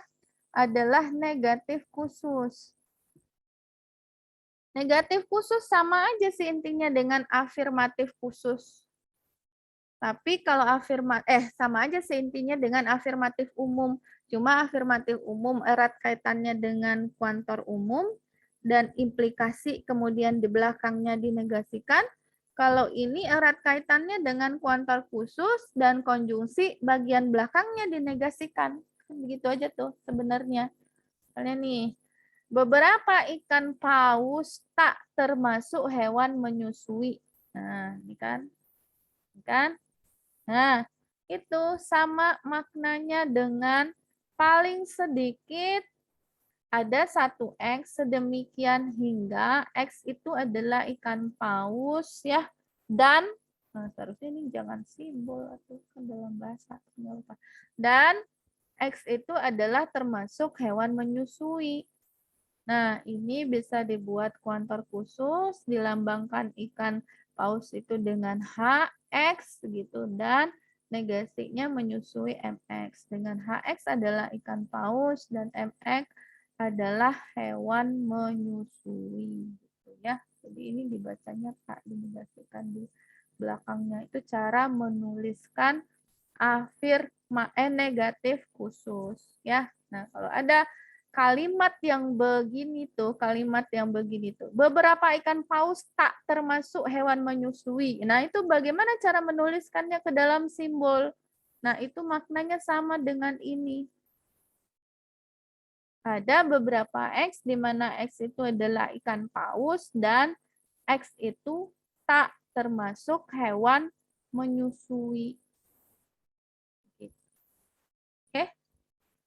[SPEAKER 1] adalah negatif khusus. Negatif khusus sama aja sih intinya dengan afirmatif khusus. Tapi kalau sama aja sih intinya dengan afirmatif umum. Cuma afirmatif umum erat kaitannya dengan kuantor umum dan implikasi kemudian di belakangnya dinegasikan. Kalau ini erat kaitannya dengan kuantor khusus dan konjungsi bagian belakangnya dinegasikan. Begitu aja tuh sebenarnya. Misalnya nih, beberapa ikan paus tak termasuk hewan menyusui. Nah, ini kan. Ini kan? Nah, itu sama maknanya dengan paling sedikit ada satu X sedemikian hingga X itu adalah ikan paus ya, dan seharusnya ini jangan simbol atau kan dalam bahasa nggak lupa. Dan X itu adalah termasuk hewan menyusui. Nah, ini bisa dibuat kuantor khusus, dilambangkan ikan paus itu dengan HX gitu, dan negasinya menyusui MX. Dengan HX adalah ikan paus dan MX adalah hewan menyusui gitu ya. Jadi ini dibacanya tak dinegasikan di belakangnya. Itu cara menuliskan negatif khusus ya. Nah, kalau ada kalimat yang begini tuh, beberapa ikan paus tak termasuk hewan menyusui. Nah, itu bagaimana cara menuliskannya ke dalam simbol? Nah, itu maknanya sama dengan ini. Ada beberapa X di mana X itu adalah ikan paus dan X itu tak termasuk hewan menyusui. Oke,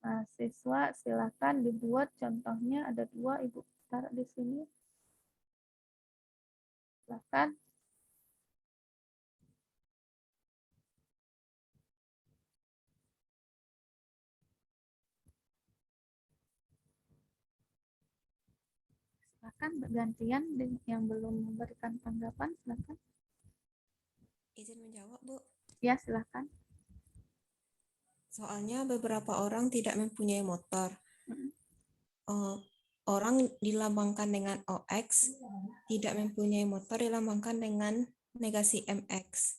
[SPEAKER 1] mahasiswa silakan dibuat contohnya, ada 2, Ibu taruh di sini. Silakan. Silakan bergantian yang belum memberikan tanggapan, silakan.
[SPEAKER 9] Izin menjawab, Bu.
[SPEAKER 1] Ya, silakan.
[SPEAKER 9] Soalnya beberapa orang tidak mempunyai motor. Orang dilambangkan dengan OX, tidak mempunyai motor dilambangkan dengan negasi MX.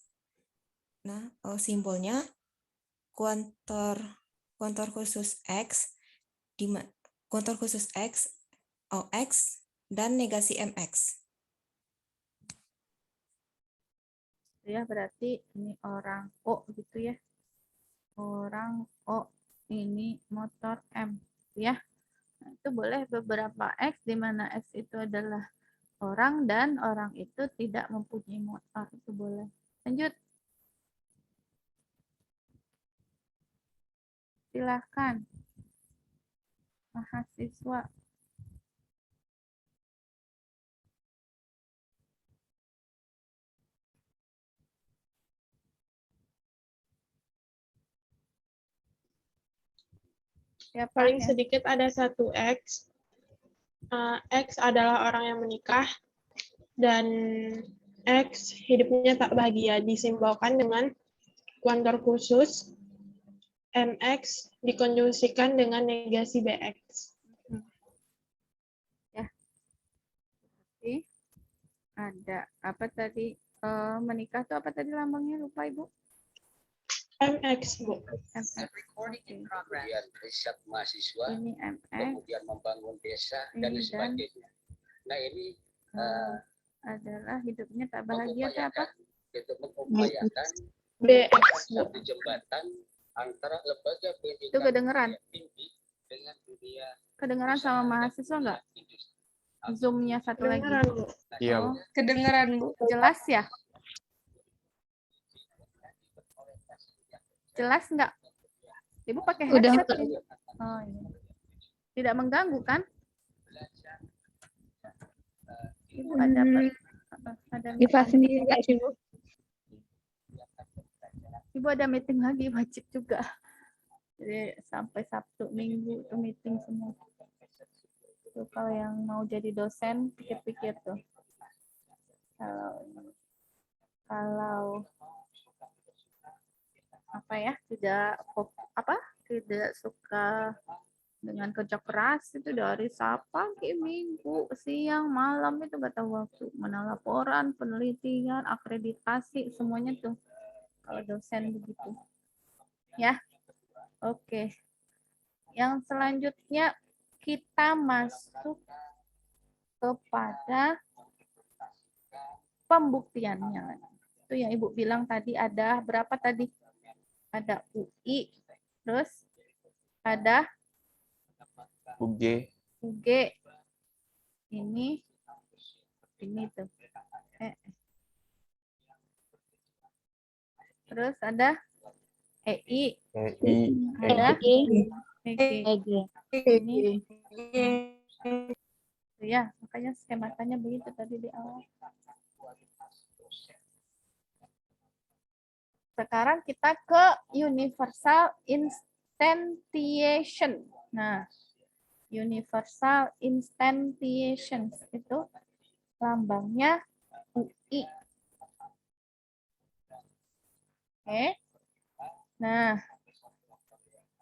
[SPEAKER 9] Nah, simbolnya kuantor khusus X, kuantor khusus X, OX, dan negasi MX.
[SPEAKER 1] Ya, berarti ini orang O gitu ya. Orang O, ini motor M ya. Nah, itu boleh beberapa X di mana X itu adalah orang dan orang itu tidak mempunyai motor, itu boleh. Lanjut. Silakan. Mahasiswa.
[SPEAKER 6] Paling sedikit ada satu X. X adalah orang yang menikah dan X hidupnya tak bahagia, disimbolkan dengan kuantor khusus. MX dikonjungsikan dengan negasi BX.
[SPEAKER 1] Ya. Oke. Ada apa tadi? Menikah itu apa tadi lambangnya? Lupa, Ibu.
[SPEAKER 6] MX, Bu.
[SPEAKER 1] MX.
[SPEAKER 10] Kemudian riset mahasiswa,
[SPEAKER 1] Ini MX.
[SPEAKER 10] kemudian membangun desa, dan sebagainya. Nah, ini
[SPEAKER 1] adalah hidupnya tak bahagia itu apa?
[SPEAKER 10] Itu mengupayakan satu jembatan antara lembaga pendidikan
[SPEAKER 1] itu kedengeran
[SPEAKER 10] tinggi dengan dunia.
[SPEAKER 1] Kedengeran sama mahasiswa nggak? Zoom-nya satu lagi.
[SPEAKER 2] Iya,
[SPEAKER 1] Oh,
[SPEAKER 4] Kedengeran, Bu.
[SPEAKER 1] jelas ya? Jelas nggak? Ibu pakai headset? Ya? Oh, iya. Tidak mengganggu kan? Ibu ada
[SPEAKER 4] Diva sendiri nggak sih, Bu?
[SPEAKER 1] Ibu ada meeting lagi, wajib juga. Jadi sampai Sabtu Minggu itu meeting semua. Tuh, kalau yang mau jadi dosen pikir-pikir tuh. Kalau apa ya, tidak suka dengan kerja keras itu dari pagi, minggu, siang, malam itu nggak tahu waktu. Mana laporan, penelitian, akreditasi, semuanya tuh. Kalau dosen begitu. Ya. Oke. Yang selanjutnya kita masuk kepada pembuktiannya. Itu yang Ibu bilang tadi ada berapa tadi? Ada UI, terus ada
[SPEAKER 2] UG.
[SPEAKER 1] ini tuh. Terus ada EI, ada EG. Ini ya, makanya skematanya begitu tadi di awal. Sekarang kita ke universal instantiation. Nah, universal instantiation itu lambangnya UI. Oke. Nah,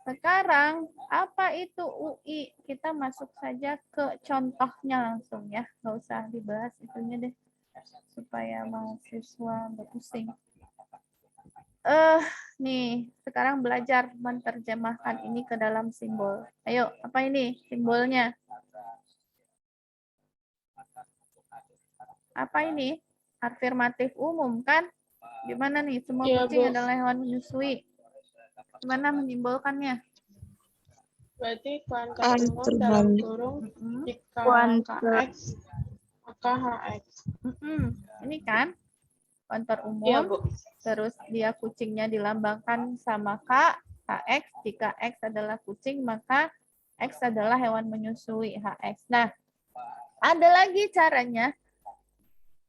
[SPEAKER 1] sekarang apa itu UI? Kita masuk saja ke contohnya langsung ya. Nggak usah dibahas itunya deh. Supaya mahasiswa nggak pusing. Nih, sekarang belajar menerjemahkan ini ke dalam simbol. Ayo, apa ini simbolnya? Apa ini? Afirmatif umum kan? Gimana nih? Semua
[SPEAKER 6] Iya,
[SPEAKER 1] kucing
[SPEAKER 6] Bu.
[SPEAKER 1] adalah hewan menyusui. Gimana menyimbolkannya?
[SPEAKER 6] Berarti kuantar umum dalam kurung jika KX maka HX.
[SPEAKER 1] Ini kan kuantar umum.
[SPEAKER 6] Iya, Bu.
[SPEAKER 1] Terus dia kucingnya dilambangkan sama K, HX. Jika X adalah kucing, maka X adalah hewan menyusui, HX. Nah, ada lagi caranya.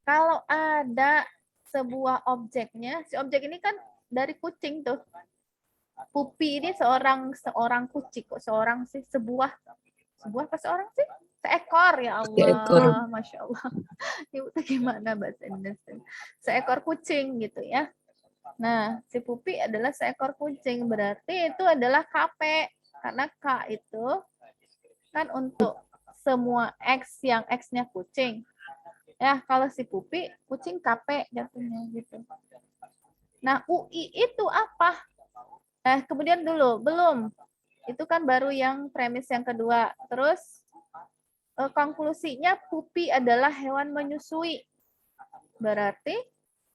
[SPEAKER 1] Kalau ada sebuah objeknya, si objek ini kan dari kucing tuh. Pupi ini seorang kucing kok, seorang sih sebuah apa seorang sih? Seekor, ya Allah, Masya Allah. Ibu tuh gimana bahasa Indonesia? Seekor kucing gitu ya. Nah, si Pupi adalah seekor kucing, berarti itu adalah KP. Karena K itu kan untuk semua X yang X-nya kucing. Ya, kalau si Pupi, kucing KP jatuhnya gitu. Nah, UI itu apa? Kemudian dulu, belum. Itu kan baru yang premis yang kedua. Terus, konklusinya Pupi adalah hewan menyusui. Berarti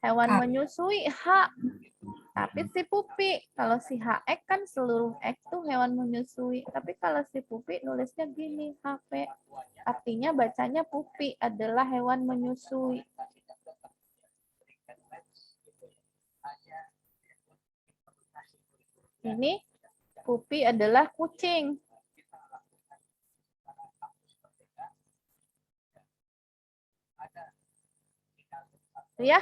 [SPEAKER 1] hewan menyusui H. Tapi si Pupi, kalau si HX kan seluruh X itu hewan menyusui. Tapi kalau si Pupi nulisnya gini, HP. Artinya bacanya Pupi adalah hewan menyusui. Ini Pupi adalah kucing. Ya.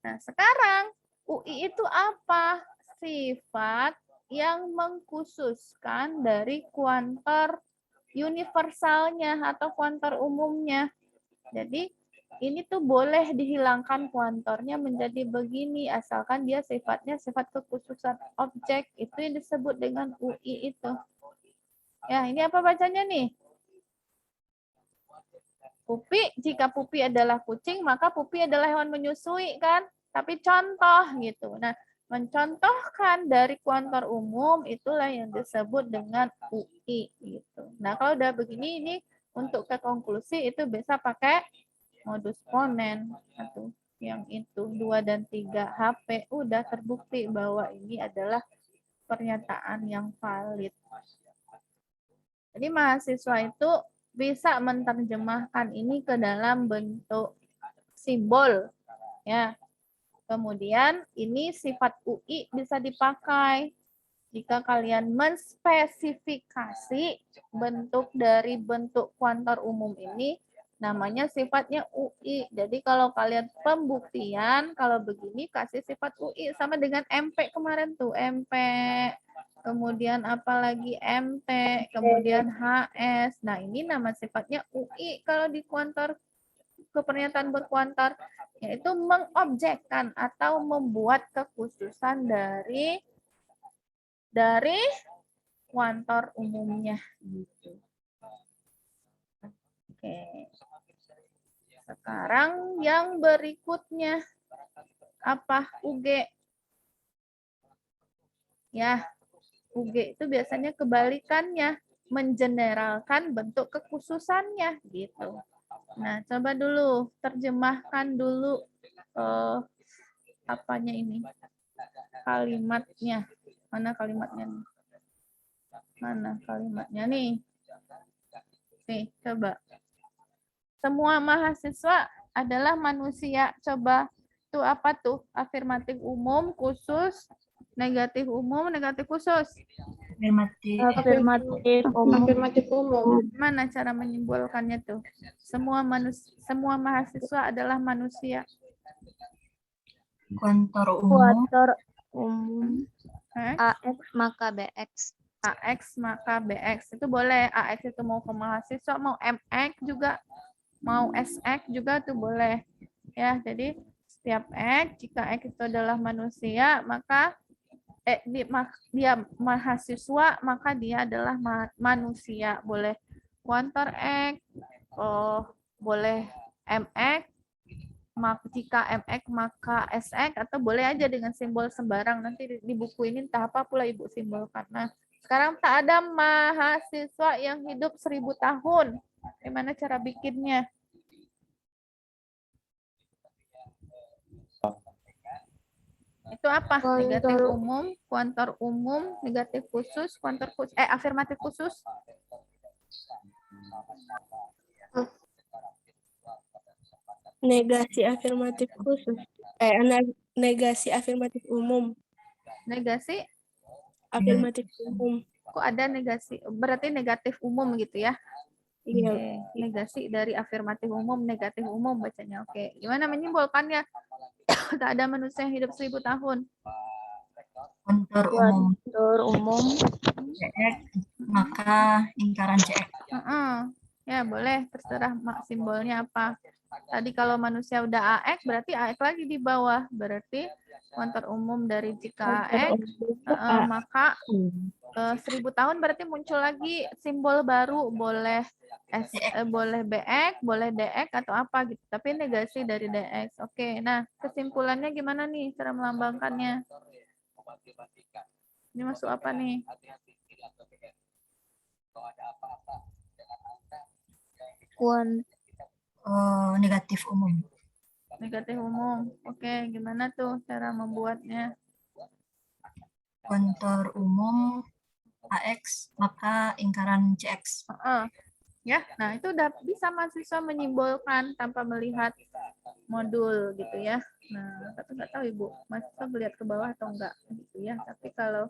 [SPEAKER 1] Nah, sekarang UI itu apa? Sifat yang mengkhususkan dari kuantor universalnya atau kuantor umumnya. Jadi ini tuh boleh dihilangkan kuantornya menjadi begini asalkan dia sifatnya sifat kekhususan objek. Itu yang disebut dengan UI itu. Ya, ini apa bacanya nih? Pupi, jika Pupi adalah kucing, maka Pupi adalah hewan menyusui kan? Tapi contoh gitu. Nah, mencontohkan dari kuantor umum itulah yang disebut dengan UI gitu. Nah, kalau udah begini ini untuk ke konklusi itu bisa pakai modus ponen atau yang itu 2 dan 3 HP udah terbukti bahwa ini adalah pernyataan yang valid. Jadi mahasiswa itu bisa menerjemahkan ini ke dalam bentuk simbol ya. Kemudian ini sifat UI bisa dipakai jika kalian menspesifikasi bentuk dari bentuk kuantor umum ini namanya sifatnya UI. Jadi kalau kalian pembuktian kalau begini kasih sifat UI sama dengan MP kemarin tuh MP. Kemudian apalagi MT, kemudian HS. Nah, ini nama sifatnya UI kalau di kuantor ke pernyataan berkuantor, yaitu mengobjekkan atau membuat kekhususan dari kuantor umumnya gitu. Oke. Sekarang yang berikutnya apa? UG. Ya. UG itu biasanya kebalikannya, mengeneralkan bentuk kekhususannya gitu. Nah, coba dulu terjemahkan dulu apanya ini? Kalimatnya. Mana kalimatnya nih? Mana kalimatnya nih? Nih, coba. Semua mahasiswa adalah manusia. Coba tuh apa tuh? Afirmatif umum, khusus, negatif umum, negatif khusus.
[SPEAKER 4] Afirmatif umum.
[SPEAKER 6] Afirmatif umum.
[SPEAKER 1] Mana cara menyimbolkannya tuh? Semua mahasiswa adalah manusia.
[SPEAKER 3] Kontor umum.
[SPEAKER 4] Kuator umum.
[SPEAKER 1] Eh?
[SPEAKER 7] AX maka BX.
[SPEAKER 1] AX maka BX. Itu boleh. AX itu mau ke mahasiswa, mau MX juga, mau SX juga tuh boleh. Ya, jadi setiap X, jika X itu adalah manusia, maka dia mahasiswa, maka dia adalah manusia. Boleh kuantor X, boleh MX, jika MX maka SX, atau boleh aja dengan simbol sembarang. Nanti di buku ini entah apa pula Ibu simbolkan. Nah, sekarang tak ada mahasiswa yang hidup 1000 tahun. Gimana cara bikinnya? Itu apa? Negatif umum, kuantor umum, negatif khusus, kuantor khusus, afirmatif khusus.
[SPEAKER 5] Negasi afirmatif khusus. Negasi afirmatif umum.
[SPEAKER 1] Negasi
[SPEAKER 5] Afirmatif umum.
[SPEAKER 1] kok ada negasi? Berarti negatif umum gitu ya?
[SPEAKER 5] Iya.
[SPEAKER 1] Oke, negasi dari afirmatif umum, negatif umum bacanya. Oke, gimana menyimbolkannya? Tak ada manusia yang hidup 1000 tahun.
[SPEAKER 3] Kontor umum.
[SPEAKER 4] Kuator umum.
[SPEAKER 3] CX, maka lingkaran CX.
[SPEAKER 1] Ya, boleh. Terserah simbolnya apa. Tadi kalau manusia udah AX, berarti AX lagi di bawah. Berarti kontor umum dari jika AX, maka 1000 tahun berarti muncul lagi simbol baru. Boleh boleh BX, boleh DX, atau apa gitu. Tapi negasi dari DX. Oke, nah kesimpulannya gimana nih cara melambangkannya? Ini masuk apa nih?
[SPEAKER 3] Negatif umum.
[SPEAKER 1] Negatif umum. Oke, gimana tuh cara membuatnya?
[SPEAKER 3] Kontor umum AX, maka lingkaran CX.
[SPEAKER 1] Ya, nah itu udah bisa mahasiswa menyimbolkan tanpa melihat modul gitu ya. Nah, tapi nggak tahu Ibu, mahasiswa melihat ke bawah atau enggak gitu ya. Tapi kalau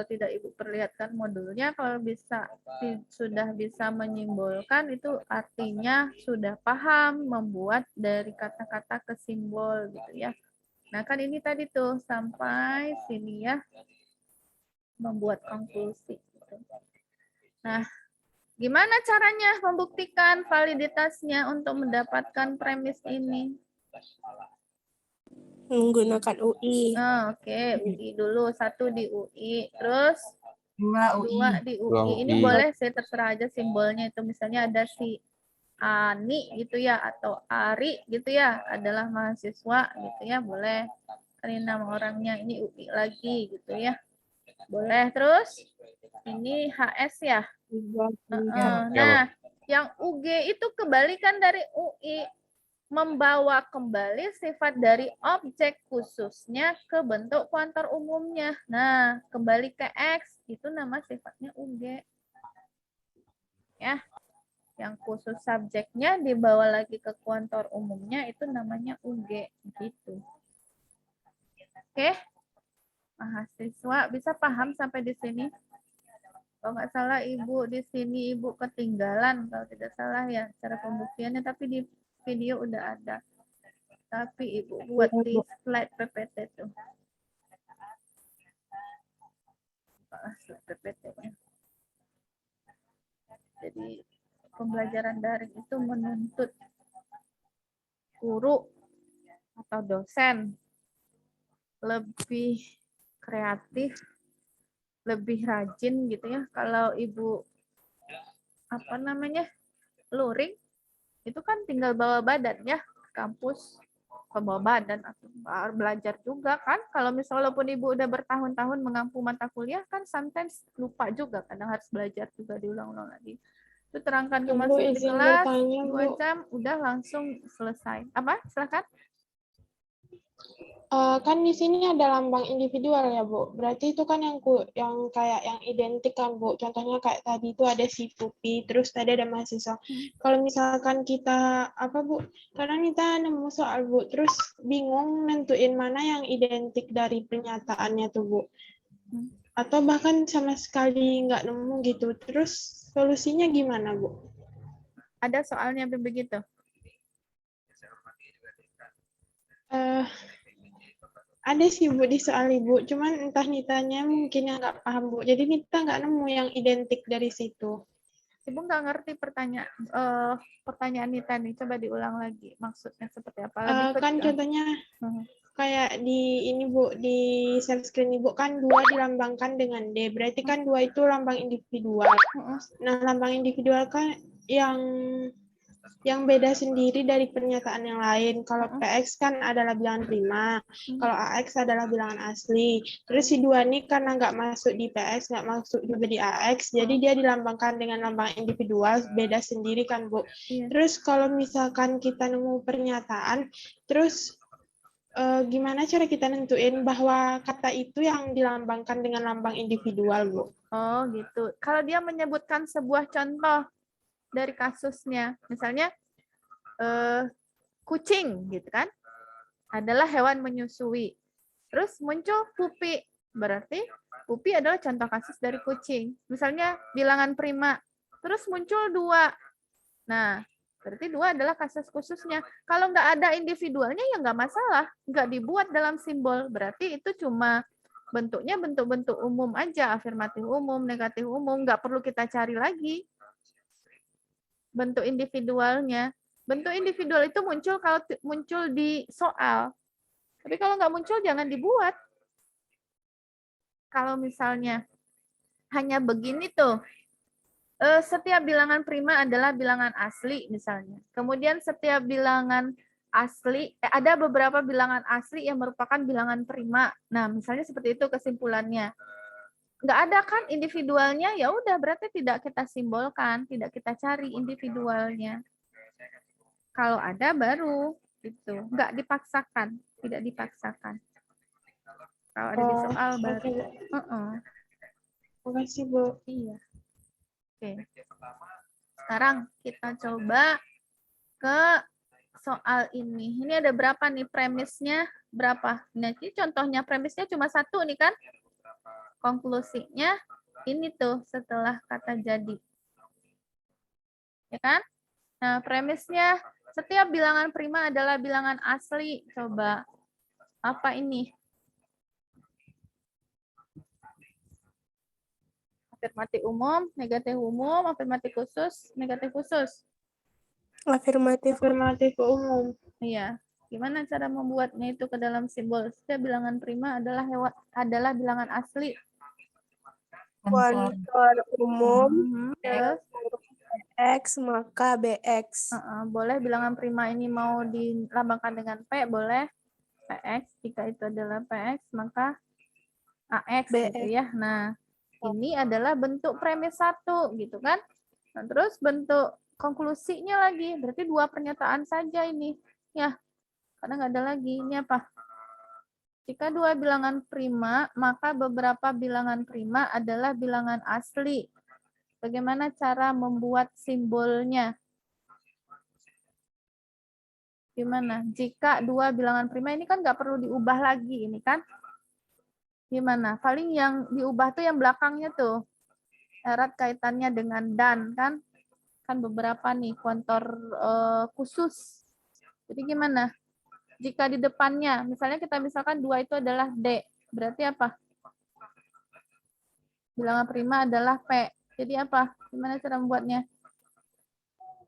[SPEAKER 1] tidak Ibu perlihatkan modulnya, kalau sudah bisa menyimbolkan, itu artinya sudah paham membuat dari kata-kata ke simbol gitu ya. Nah, kan ini tadi tuh sampai sini ya, membuat konklusi. Gitu. Nah, gimana caranya membuktikan validitasnya untuk mendapatkan premis ini?
[SPEAKER 5] Menggunakan UI.
[SPEAKER 1] Oke, UI dulu. 1 di UI. Terus 2 di UI. Ini boleh sih, terserah aja simbolnya itu. Misalnya ada si Ani gitu ya, atau Ari gitu ya, adalah mahasiswa gitu ya, boleh. Ini nama orangnya, ini UI lagi gitu ya. Boleh. Terus ini HS ya. Nah, yang UG itu kebalikan dari UI, membawa kembali sifat dari objek khususnya ke bentuk kuantor umumnya. Nah, kembali ke X, itu nama sifatnya UG. Ya, yang khusus subjeknya dibawa lagi ke kuantor umumnya, itu namanya UG. Gitu. Oke, mahasiswa bisa paham sampai di sini? Kalau nggak salah Ibu di sini Ibu ketinggalan kalau tidak salah ya cara pembuktiannya, tapi di video udah ada. Tapi Ibu buat di slide PPT tuh. Slide PPT-nya. Jadi pembelajaran daring itu menuntut guru atau dosen lebih kreatif, lebih rajin gitu ya. Kalau Ibu luring, itu kan tinggal bawa badan ya ke kampus, ke bawa badan atau belajar juga kan. Kalau misalnya walaupun Ibu udah bertahun-tahun mengampu mata kuliah kan sometimes lupa juga, kadang harus belajar juga diulang-ulang lagi. Itu terangkan ke
[SPEAKER 6] Bu,
[SPEAKER 1] mahasiswa di
[SPEAKER 6] izin
[SPEAKER 1] kelas,
[SPEAKER 6] bertanya,
[SPEAKER 1] 2
[SPEAKER 6] Bu.
[SPEAKER 1] jam, udah langsung selesai. Apa? Silakan.
[SPEAKER 6] Kan di sini ada lambang individual ya, Bu. Berarti itu kan yang kayak yang identik kan, Bu. Contohnya kayak tadi itu ada si Pupi, terus tadi ada mahasiswa. Kalau misalkan kita apa, Bu? Karena kita nemu soal, Bu, terus bingung nentuin mana yang identik dari pernyataannya tuh, Bu. Atau bahkan sama sekali nggak nemu gitu. Terus solusinya gimana, Bu?
[SPEAKER 1] Ada soalnya begitu.
[SPEAKER 6] Ada sih, Bu, di soal Ibu. Cuman entah Nitanya mungkin yang nggak paham, Bu. Jadi Nita nggak nemu yang identik dari situ.
[SPEAKER 1] Ibu nggak ngerti pertanyaan Nita nih. Coba diulang lagi. Maksudnya seperti apa?
[SPEAKER 6] Kan contohnya kayak di ini, Bu, di share screen Ibu kan 2 dilambangkan dengan D. Berarti kan 2 itu lambang individual. Nah, lambang individual kan yang beda sendiri dari pernyataan yang lain. Kalau PX kan adalah bilangan prima, kalau AX adalah bilangan asli. Terus si 2 ini karena nggak masuk di PX, nggak masuk juga di AX, jadi dia dilambangkan dengan lambang individual, beda sendiri kan, Bu. Terus kalau misalkan kita nemu pernyataan, terus gimana cara kita nentuin bahwa kata itu yang dilambangkan dengan lambang individual, Bu?
[SPEAKER 1] Oh, gitu. Kalau dia menyebutkan sebuah contoh dari kasusnya, misalnya kucing gitu kan, adalah hewan menyusui. Terus muncul pupi, berarti pupi adalah contoh kasus dari kucing. Misalnya bilangan prima, terus muncul 2. Nah, berarti 2 adalah kasus khususnya. Kalau nggak ada individualnya ya nggak masalah, nggak dibuat dalam simbol. Berarti itu cuma bentuknya bentuk-bentuk umum aja, afirmatif umum, negatif umum, nggak perlu kita cari lagi bentuk individualnya. Bentuk individual itu muncul kalau muncul di soal. Tapi kalau nggak muncul jangan dibuat. Kalau misalnya hanya begini tuh, setiap bilangan prima adalah bilangan asli misalnya. Kemudian setiap bilangan asli, ada beberapa bilangan asli yang merupakan bilangan prima. Nah, misalnya seperti itu kesimpulannya. Nggak ada kan individualnya, ya udah berarti tidak kita simbolkan, tidak kita cari individualnya. Kalau ada baru gitu, nggak dipaksakan, tidak dipaksakan. Kalau ada di soal baru.
[SPEAKER 6] Terima kasih, Bu.
[SPEAKER 1] Iya. Oke. Sekarang kita coba ke soal ini. Ini ada berapa nih premisnya? Berapa? Nah, ini contohnya premisnya cuma 1 nih kan? Konklusinya ini tuh setelah kata jadi. Ya kan? Nah, premisnya setiap bilangan prima adalah bilangan asli. Coba. Apa ini? Afirmatif umum, afirmatif khusus, negatif khusus.
[SPEAKER 6] Afirmatif umum.
[SPEAKER 1] Iya. Gimana cara membuatnya itu ke dalam simbol? Setiap bilangan prima adalah bilangan asli.
[SPEAKER 5] Kontor umum
[SPEAKER 1] Terus
[SPEAKER 5] X maka BX.
[SPEAKER 1] boleh bilangan prima ini mau dilambangkan dengan P, boleh. PX, jika itu adalah PX, maka AX gitu ya. Nah, ini adalah bentuk premis 1 gitu kan. Nah, terus bentuk konklusinya lagi, berarti 2 pernyataan saja ini. Ya, karena nggak ada lagi. Ini apa? Jika 2 bilangan prima, maka beberapa bilangan prima adalah bilangan asli. Bagaimana cara membuat simbolnya? Gimana? Jika 2 bilangan prima ini kan nggak perlu diubah lagi ini kan? Gimana? Paling yang diubah tuh yang belakangnya tuh. Erat kaitannya dengan dan kan? Kan beberapa nih kontor khusus. Jadi gimana? Jika di depannya, misalnya kita misalkan 2 itu adalah D. Berarti apa? Bilangan prima adalah P. Jadi apa? Gimana cara membuatnya?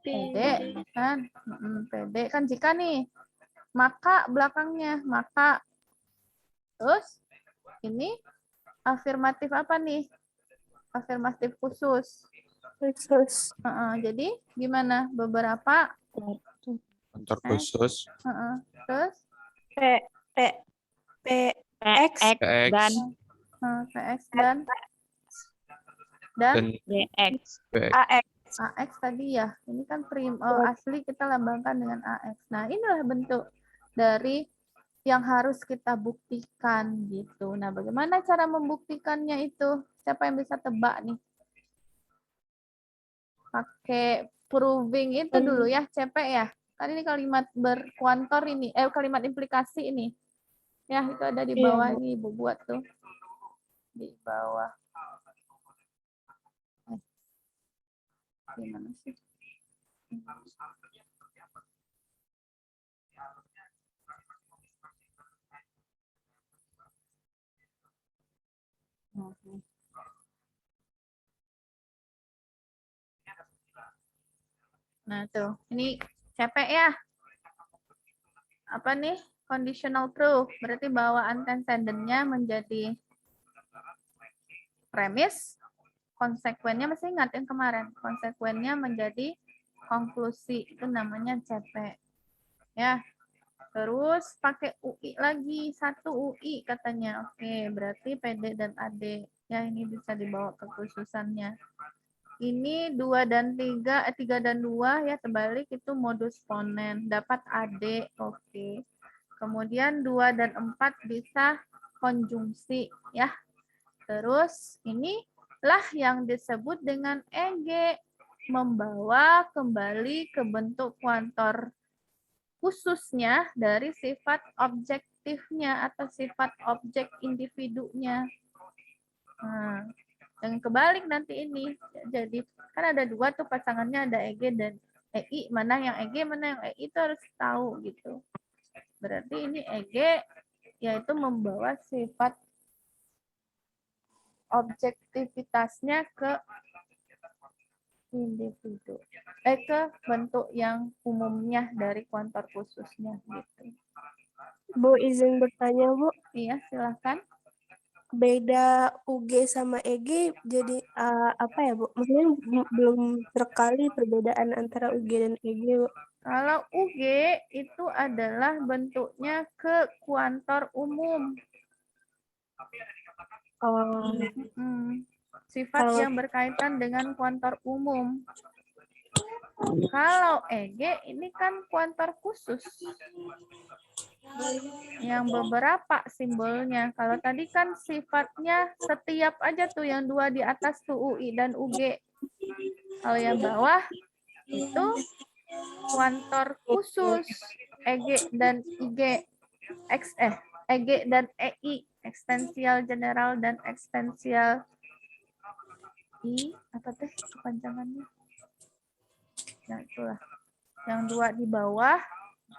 [SPEAKER 1] PD kan? PD kan jika nih. Maka belakangnya. Maka. Terus ini afirmatif apa nih? Afirmatif khusus. Jadi gimana? Beberapa
[SPEAKER 11] kontor khusus.
[SPEAKER 1] Terus
[SPEAKER 5] PX
[SPEAKER 11] dan
[SPEAKER 1] PX dan
[SPEAKER 11] DX.
[SPEAKER 5] AX.
[SPEAKER 1] AX tadi ya. Ini kan asli kita lambangkan dengan AX. Nah, inilah bentuk dari yang harus kita buktikan gitu. Nah, bagaimana cara membuktikannya itu? Siapa yang bisa tebak nih? Pakai proving itu dulu ya, CP ya. Kan ini kalimat berkuantor ini, kalimat implikasi ini. Ya, itu ada di bawah ini Ibu buat tuh. Di bawah. Gimana sih? Nah, tuh. Ini CP ya. Apa nih? Conditional proof. Berarti bahwa antecedent-nya menjadi premis. Konsekuennya masih ingat yang kemarin. Konsekuennya menjadi konklusi. Itu namanya CP. Ya. Terus pakai UI lagi. 1 UI katanya. Oke, berarti PD dan AD. Ya, ini bisa dibawa ke kekhususannya. Ini 2 dan 3, 3 dan 2 ya terbalik itu modus ponen. Dapat AD, oke. Kemudian 2 dan 4 bisa konjungsi ya. Terus inilah yang disebut dengan EG. Membawa kembali ke bentuk kuantor khususnya dari sifat objektifnya atau sifat objek individunya. Nah, yang kebalik nanti ini. Jadi kan ada 2 tuh pasangannya, ada EG dan EI. Mana yang EG, mana yang EI itu harus tahu gitu. Berarti ini EG yaitu membawa sifat objektivitasnya ke individu. Ke bentuk yang umumnya dari kuantor khususnya gitu.
[SPEAKER 5] Bu, izin bertanya, Bu.
[SPEAKER 1] Iya, silakan.
[SPEAKER 5] Beda UG sama EG jadi apa ya, Bu? Maksudnya belum terkali perbedaan antara UG dan EG, Bu.
[SPEAKER 1] Kalau UG itu adalah bentuknya ke kuantor umum. Sifat yang berkaitan dengan kuantor umum. Kalau EG ini kan kuantor khusus. Yang beberapa simbolnya. Kalau tadi kan sifatnya setiap aja tuh yang 2 di atas tuh UI dan UG. Kalau yang bawah itu kuantor khusus EG dan IG. EG dan EI, ekstensial general dan ekstensial I apa teh kepanjangannya? Nah, itulah. Yang 2 di bawah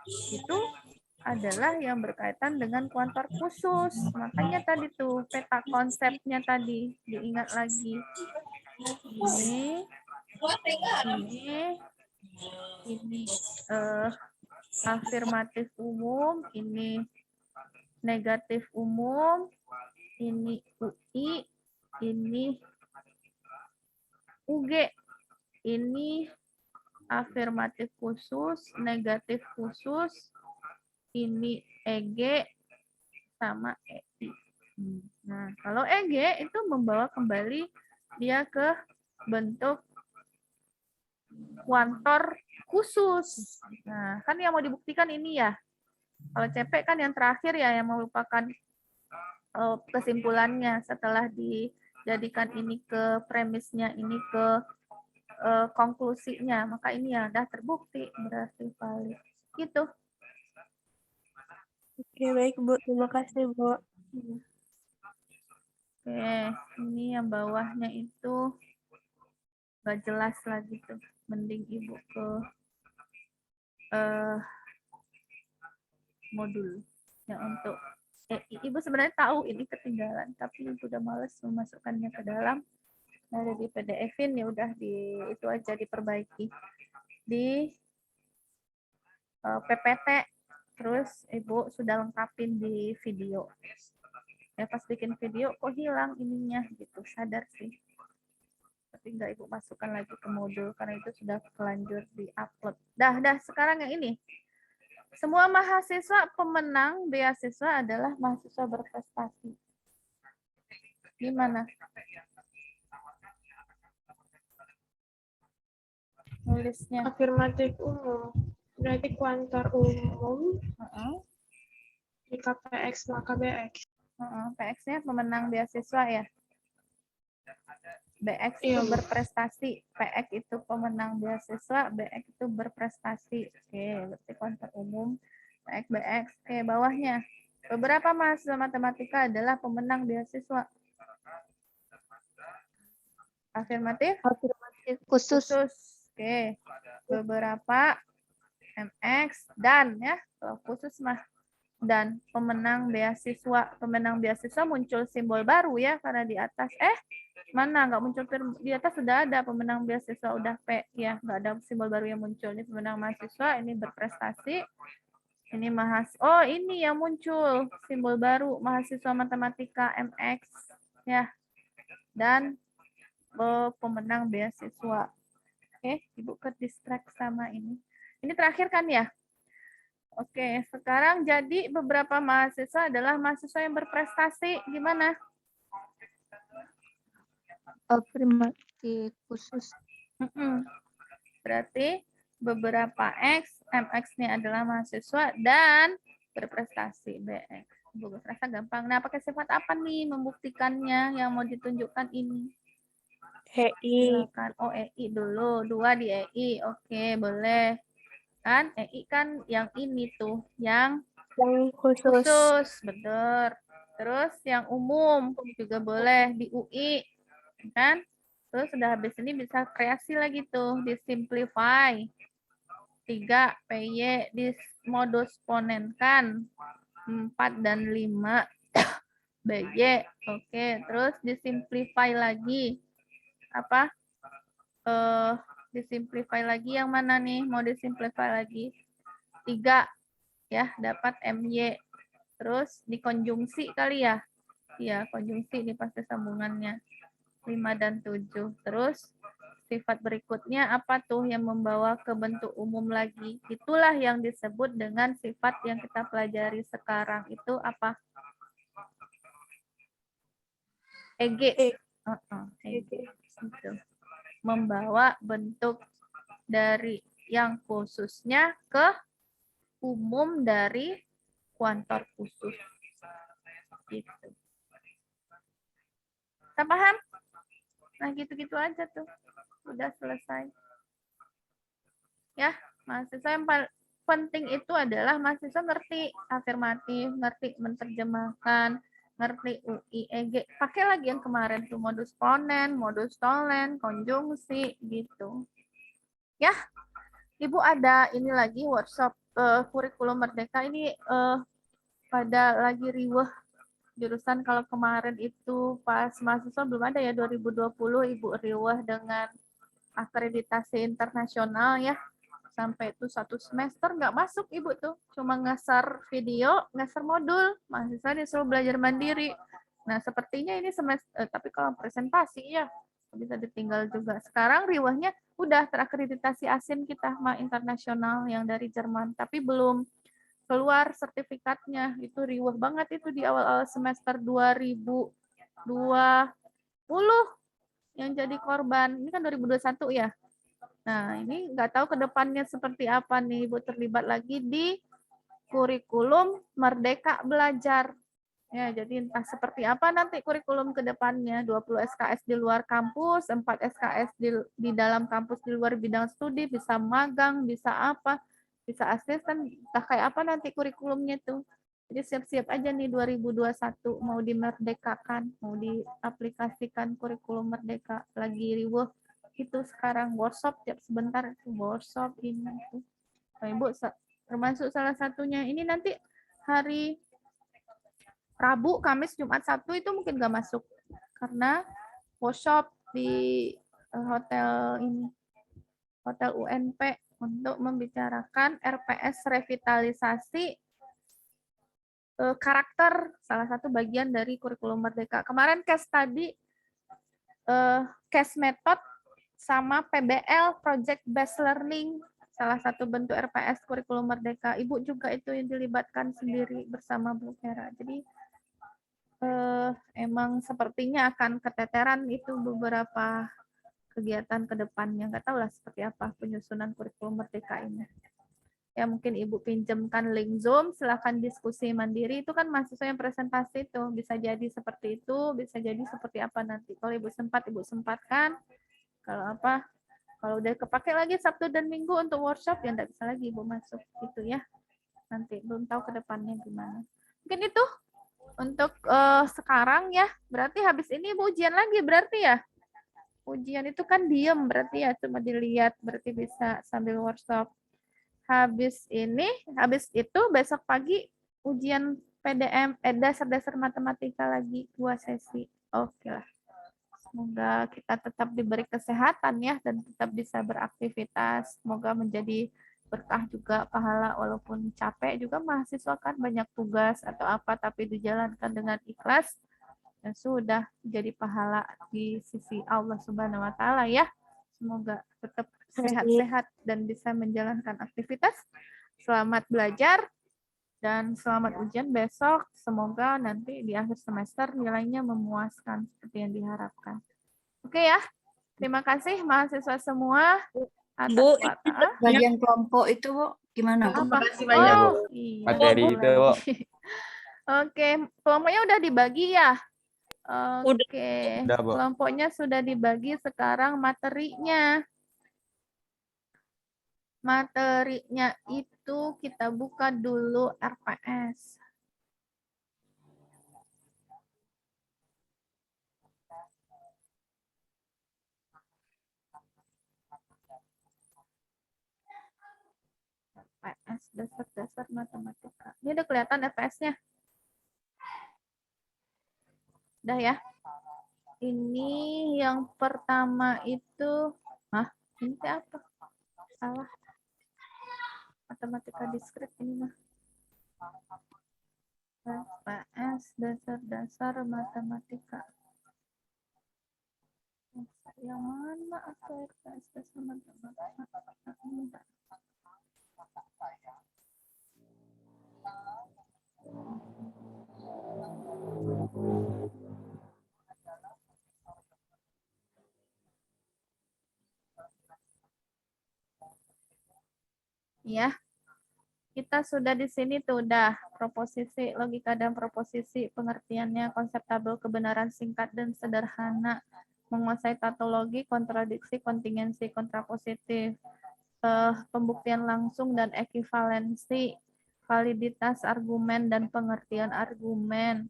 [SPEAKER 1] itu adalah yang berkaitan dengan kuantor khusus. Makanya tadi tuh peta konsepnya tadi diingat lagi. Ini afirmatif umum, ini negatif umum, ini UI, ini UG, ini afirmatif khusus, negatif khusus, ini EG sama EI. Nah, kalau EG itu membawa kembali dia ke bentuk kuantor khusus. Nah, kan yang mau dibuktikan ini ya. Kalau CP kan yang terakhir ya, yang merupakan kesimpulannya setelah dijadikan ini ke premisnya, ini ke konklusinya. Maka ini ya udah terbukti, berarti valid. Gitu.
[SPEAKER 5] Oke, baik Bu. Terima kasih, Bu.
[SPEAKER 1] Oke, ini yang bawahnya itu nggak jelas lagi tuh. Mending Ibu ke modul yang untuk Ibu sebenarnya tahu ini ketinggalan, tapi Ibu udah males memasukkannya ke dalam. Ada di PDF-in, ya udah itu aja diperbaiki di PPT. Terus Ibu sudah lengkapin di video. Ya pas bikin video kok hilang ininya gitu, sadar sih. Tapi nggak Ibu masukkan lagi ke modul karena itu sudah terlanjur di-upload. Dah sekarang yang ini. Semua mahasiswa pemenang beasiswa adalah mahasiswa berprestasi. Gimana? nulisnya?
[SPEAKER 6] Afirmatif umum. Berarti kuantor umum jika PX maka BX.
[SPEAKER 1] PX-nya pemenang beasiswa ya. BX itu
[SPEAKER 6] Iya, Bu.
[SPEAKER 1] berprestasi, PX itu pemenang beasiswa, BX itu berprestasi. Oke, berarti kuantor umum, PX, BX. Oke, bawahnya. Beberapa mahasiswa matematika adalah pemenang beasiswa. Afirmatif?
[SPEAKER 7] Afirmatif khusus.
[SPEAKER 1] Oke. Beberapa MX dan ya, kalau khusus mah dan pemenang beasiswa. Pemenang beasiswa muncul simbol baru ya karena di atas mana nggak muncul di atas sudah ada pemenang beasiswa udah P ya, nggak ada simbol baru yang muncul. Ini pemenang mahasiswa, ini berprestasi. Ini oh ini yang muncul simbol baru mahasiswa matematika MX ya. Dan pemenang beasiswa. Oke, Ibu ke distract sama ini. Ini terakhir kan ya? Oke, sekarang jadi beberapa mahasiswa adalah mahasiswa yang berprestasi. Gimana?
[SPEAKER 7] Afirmatif khusus.
[SPEAKER 1] Berarti beberapa X, MX-nya adalah mahasiswa dan berprestasi BX. Ibu rasa gampang. Nah, pakai sifat apa nih membuktikannya yang mau ditunjukkan ini?
[SPEAKER 5] EI.
[SPEAKER 1] Silakan. Oh, EI dulu. 2 di EI. Oke, boleh. Kan EI kan yang ini tuh, yang khusus. Bener. Terus yang umum juga boleh di UI. Kan? Terus sudah habis ini bisa kreasi lagi tuh, disimplify. 3 PY dimodusponenkan. 4 dan 5 BY. Oke, terus disimplify lagi. Apa? Disimplify lagi yang mana nih? Mau disimplify lagi. 3 ya, dapat MY. Terus dikonjungsi kali ya? Iya, konjungsi ini pasti sambungannya. 5 dan 7. Terus sifat berikutnya apa tuh yang membawa ke bentuk umum lagi? Itulah yang disebut dengan sifat yang kita pelajari sekarang. Itu apa? EG. EG. Gitu. Membawa bentuk dari yang khususnya ke umum dari kuantor khusus. Gitu. Kita paham? Nah, gitu-gitu aja tuh. Udah selesai. Ya, mahasiswa yang paling penting itu adalah mahasiswa ngerti afirmatif, ngerti menerjemahkan, ngerti UI, EG. Pakai lagi yang kemarin tuh modus ponen, modus tolen, konjungsi gitu. Ya, Ibu ada ini lagi workshop kurikulum merdeka ini pada lagi riweh jurusan. Kalau kemarin itu pas mahasiswa belum ada ya, 2020 Ibu riweh dengan akreditasi internasional ya. Sampai itu 1 semester nggak masuk Ibu tuh. Cuma ngasar video, ngasar modul. Mahasiswa disuruh belajar mandiri. Nah, sepertinya ini semester, tapi kalau presentasi ya bisa ditinggal juga. Sekarang riwahnya udah terakreditasi ASIN kita mah internasional yang dari Jerman. Tapi belum keluar sertifikatnya. Itu riwah banget itu di awal-awal semester 2020 yang jadi korban. Ini kan 2021 ya. Nah, ini nggak tahu ke depannya seperti apa nih, Ibu terlibat lagi di kurikulum Merdeka Belajar. Ya, jadi entah seperti apa nanti kurikulum ke depannya, 20 SKS di luar kampus, 4 SKS di dalam kampus di luar bidang studi, bisa magang, bisa apa, bisa asisten, entah kayak apa nanti kurikulumnya tuh. Jadi siap-siap aja nih 2021 mau dimerdekakan, mau diaplikasikan kurikulum merdeka, lagi riweuh itu sekarang workshop tiap sebentar itu workshop ini itu. Nah, Ibu termasuk salah satunya. Ini nanti hari Rabu, Kamis, Jumat, Sabtu itu mungkin nggak masuk karena workshop di hotel ini, hotel UNP untuk membicarakan RPS revitalisasi karakter, salah satu bagian dari kurikulum merdeka. Kemarin case tadi case method sama PBL, Project Based Learning, salah satu bentuk RPS kurikulum merdeka. Ibu juga itu yang dilibatkan sendiri bersama Bu Hera. Jadi emang sepertinya akan keteteran itu beberapa kegiatan ke depannya. Nggak tahu lah seperti apa penyusunan kurikulum merdeka ini. Ya mungkin Ibu pinjamkan link Zoom, silahkan diskusi mandiri, itu kan mahasiswa yang presentasi itu, bisa jadi seperti itu, bisa jadi seperti apa nanti. Kalau Ibu sempatkan, kalau apa, kalau udah kepake lagi Sabtu dan Minggu untuk workshop, ya nggak bisa lagi Ibu masuk, gitu ya. Nanti belum tahu ke depannya gimana. Mungkin itu untuk sekarang ya, berarti habis ini Ibu ujian lagi berarti ya? Ujian itu kan diem berarti ya, cuma dilihat, berarti bisa sambil workshop. Habis itu besok pagi ujian PDM, dasar-dasar matematika lagi 2 sesi. Oke lah. Semoga kita tetap diberi kesehatan ya dan tetap bisa beraktivitas. Semoga menjadi berkah juga pahala walaupun capek juga mahasiswa kan banyak tugas atau apa tapi dijalankan dengan ikhlas dan sudah jadi pahala di sisi Allah Subhanahu wa taala ya. Semoga tetap sehat-sehat dan bisa menjalankan aktivitas. Selamat belajar dan selamat ujian besok. Semoga nanti di akhir semester nilainya memuaskan seperti yang diharapkan. Oke ya. Terima kasih mahasiswa semua.
[SPEAKER 3] Bu, bagian kelompok itu Bu, gimana Bu?
[SPEAKER 1] Apa?
[SPEAKER 11] Iya, Bu.
[SPEAKER 1] Iya.
[SPEAKER 11] Materi itu, Bu.
[SPEAKER 1] Oke, kelompoknya udah dibagi ya? Oke,
[SPEAKER 11] Udah, Bu.
[SPEAKER 1] kelompoknya sudah dibagi, sekarang materinya. Materinya itu kita buka dulu RPS. RPS, dasar-dasar matematika. Ini udah kelihatan RPS-nya? Udah ya? Ini yang pertama itu, ini apa? Salah. Matematika diskrit ini mah. RPS, dasar-dasar matematika. Yang mana aku RPS dasar matematika? Ya, kita sudah di sini tuh udah proposisi, logika dan proposisi, pengertiannya, konsep tabel kebenaran singkat dan sederhana, menguasai tautologi, kontradiksi, kontingensi, kontrapositif, pembuktian langsung dan ekivalensi, validitas argumen dan pengertian argumen,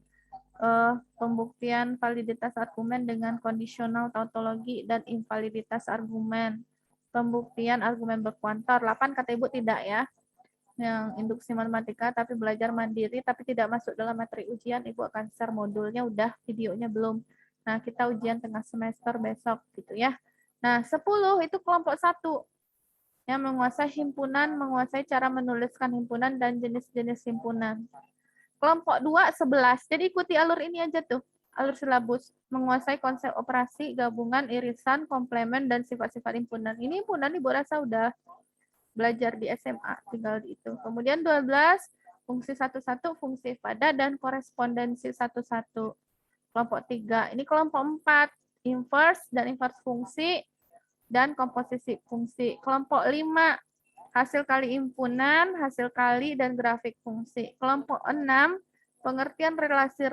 [SPEAKER 1] pembuktian validitas argumen dengan kondisional tautologi dan invaliditas argumen, pembuktian argumen berkuantor. 8 kata Ibu tidak ya, yang induksi matematika tapi belajar mandiri tapi tidak masuk dalam materi ujian, Ibu akan share modulnya, udah videonya belum. Nah, kita ujian tengah semester besok gitu ya. Nah, 10 itu kelompok 1 yang menguasai himpunan, menguasai cara menuliskan himpunan dan jenis-jenis himpunan. Kelompok 2 11. Jadi ikuti alur ini aja tuh, alur silabus, menguasai konsep operasi, gabungan, irisan, komplemen dan sifat-sifat himpunan. Ini himpunan Ibu rasa udah belajar di SMA, tinggal di itu. Kemudian 12, fungsi 1-1, fungsi pada dan korespondensi 1-1. Kelompok 3, ini kelompok 4, inverse dan inverse fungsi dan komposisi fungsi. Kelompok 5, hasil kali himpunan, hasil kali dan grafik fungsi. Kelompok 6, pengertian relasi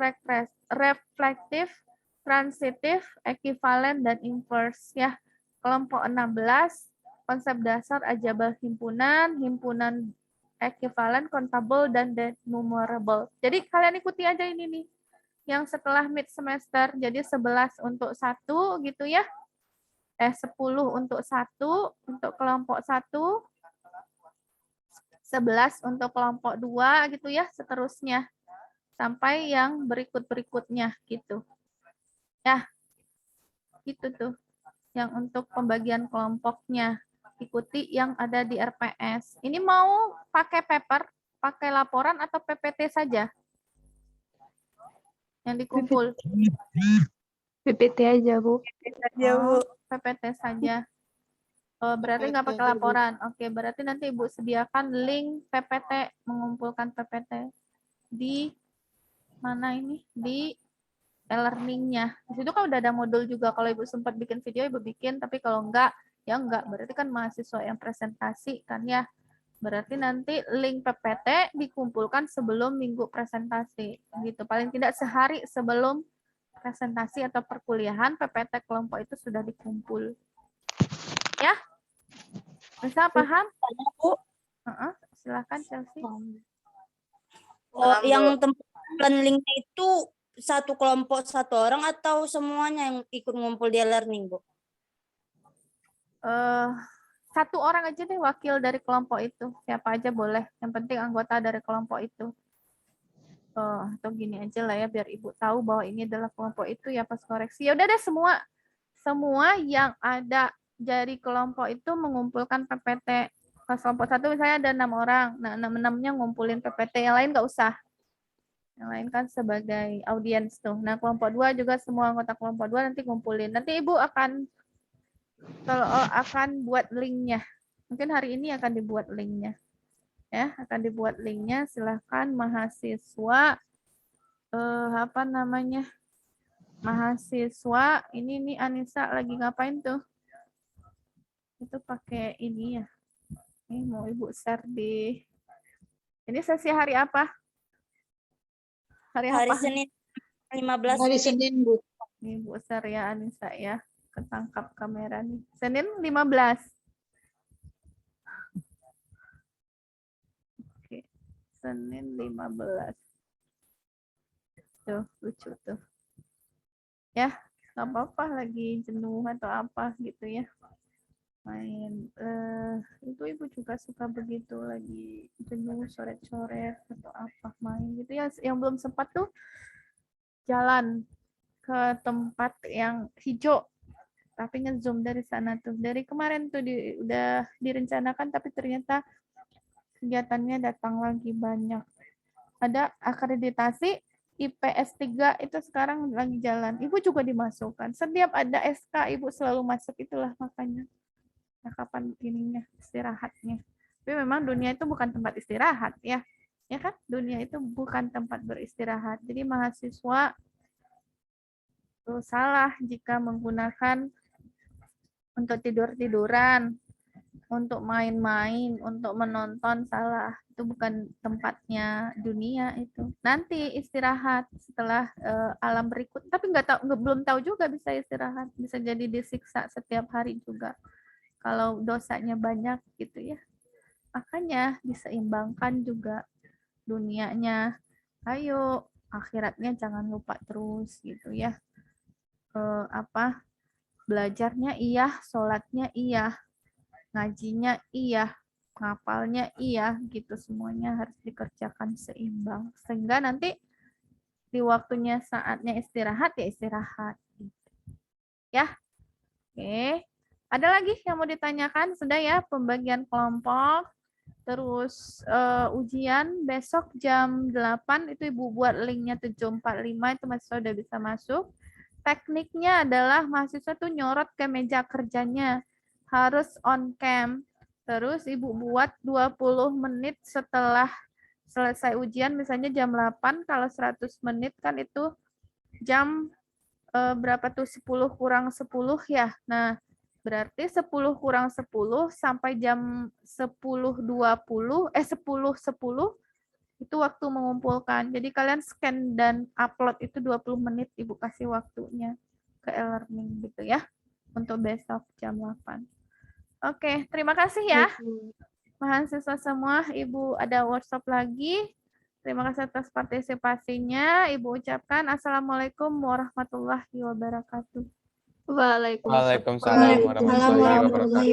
[SPEAKER 1] reflektif, transitif, ekivalen dan inverse ya. Kelompok 16, konsep dasar aljabar himpunan, himpunan ekivalen, countable, dan denumerable. Jadi kalian ikuti aja ini nih, yang setelah mid semester, jadi 11 untuk 1 gitu ya, 10 untuk 1, untuk kelompok 1, 11 untuk kelompok 2 gitu ya, seterusnya, sampai yang berikut-berikutnya gitu. Ya, gitu tuh, yang untuk pembagian kelompoknya. Ikuti yang ada di RPS. Ini mau pakai paper, pakai laporan atau PPT saja? Yang dikumpul.
[SPEAKER 7] PPT aja, Bu.
[SPEAKER 1] PPT saja. Berarti nggak pakai laporan. Oke, berarti nanti Ibu sediakan link PPT, mengumpulkan PPT. Di mana ini? Di e-learningnya. Di situ kan udah ada modul juga. Kalau Ibu sempat bikin video, Ibu bikin. Tapi kalau enggak, ya enggak. Berarti kan mahasiswa yang presentasi kan ya. Berarti nanti link PPT dikumpulkan sebelum minggu presentasi. Gitu. Paling tidak sehari sebelum presentasi atau perkuliahan, PPT kelompok itu sudah dikumpul. Ya? Bisa paham?
[SPEAKER 12] Bu.
[SPEAKER 1] Silakan Chelsea.
[SPEAKER 12] Oh, yang tempat linknya itu satu kelompok satu orang atau semuanya yang ikut ngumpul di e-learning, Bu?
[SPEAKER 1] Satu orang aja deh wakil dari kelompok itu. Siapa aja boleh. Yang penting anggota dari kelompok itu. Atau gini aja lah ya, biar Ibu tahu bahwa ini adalah kelompok itu ya pas koreksi. Ya udah deh semua yang ada dari kelompok itu mengumpulkan PPT. Pas kelompok 1 misalnya ada 6 orang. Nah, 6-6-nya ngumpulin PPT. Yang lain nggak usah. Yang lain kan sebagai audiens tuh. Nah, kelompok 2 juga semua anggota kelompok 2 nanti ngumpulin. Nanti Ibu akan buat linknya. Mungkin hari ini akan dibuat linknya. Ya, akan dibuat linknya. Silahkan mahasiswa mahasiswa ini Anissa lagi ngapain tuh? Itu pakai ini ya. Ini mau Ibu share di ini sesi hari apa? Hari apa?
[SPEAKER 12] Senin 15.
[SPEAKER 13] Hari Senin, Bu.
[SPEAKER 1] Ini Bu share ya Anissa ya. Ketangkap kamera nih. Senin 15. Oke. Senin 15. Tuh, lucu tuh. Ya, nggak apa-apa lagi jenuh atau apa gitu ya. Main itu Ibu juga suka begitu, lagi jenuh coret-coret atau apa main gitu ya. Yang belum sempat tuh jalan ke tempat yang hijau tapi nge-zoom dari sana tuh. Dari kemarin tuh udah direncanakan tapi ternyata kegiatannya datang lagi banyak. Ada akreditasi IPS 3 itu sekarang lagi jalan. Ibu juga dimasukkan. Setiap ada SK Ibu selalu masuk, itulah makanya. Nah, kapan ininya istirahatnya. Tapi memang dunia itu bukan tempat istirahat ya. Ya kan? Dunia itu bukan tempat beristirahat. Jadi mahasiswa itu salah jika menggunakan untuk tidur-tiduran, untuk main-main, untuk menonton, salah. Itu bukan tempatnya dunia itu. Nanti istirahat setelah alam berikut. Tapi belum tahu juga bisa istirahat. Bisa jadi disiksa setiap hari juga. Kalau dosanya banyak gitu ya. Makanya diseimbangkan juga dunianya. Ayo, akhiratnya jangan lupa terus gitu ya. Belajarnya iya, sholatnya iya, ngajinya iya, ngapalnya iya, gitu semuanya harus dikerjakan seimbang. Sehingga nanti di waktunya saatnya istirahat ya istirahat. Ya, oke. Ada lagi yang mau ditanyakan? Sudah ya pembagian kelompok. Terus ujian besok jam 8 itu Ibu buat linknya 7.45 itu mahasiswa udah bisa masuk. Tekniknya adalah mahasiswa tuh nyorot ke meja kerjanya. Harus on cam. Terus Ibu buat 20 menit setelah selesai ujian, misalnya jam 8, kalau 100 menit kan itu jam berapa tuh? 10 kurang 10 ya. Nah, berarti 10 kurang 10 sampai jam 10.20, 10.10 itu waktu mengumpulkan. Jadi kalian scan dan upload itu 20 menit Ibu kasih waktunya ke e-learning gitu ya. Untuk besok jam 8. Oke, terima kasih ya. Mahasiswa semua, Ibu ada workshop lagi. Terima kasih atas partisipasinya. Ibu ucapkan Assalamualaikum warahmatullahi wabarakatuh.
[SPEAKER 7] Waalaikumsalam
[SPEAKER 11] Waalaikumsalam warahmatullahi wabarakatuh.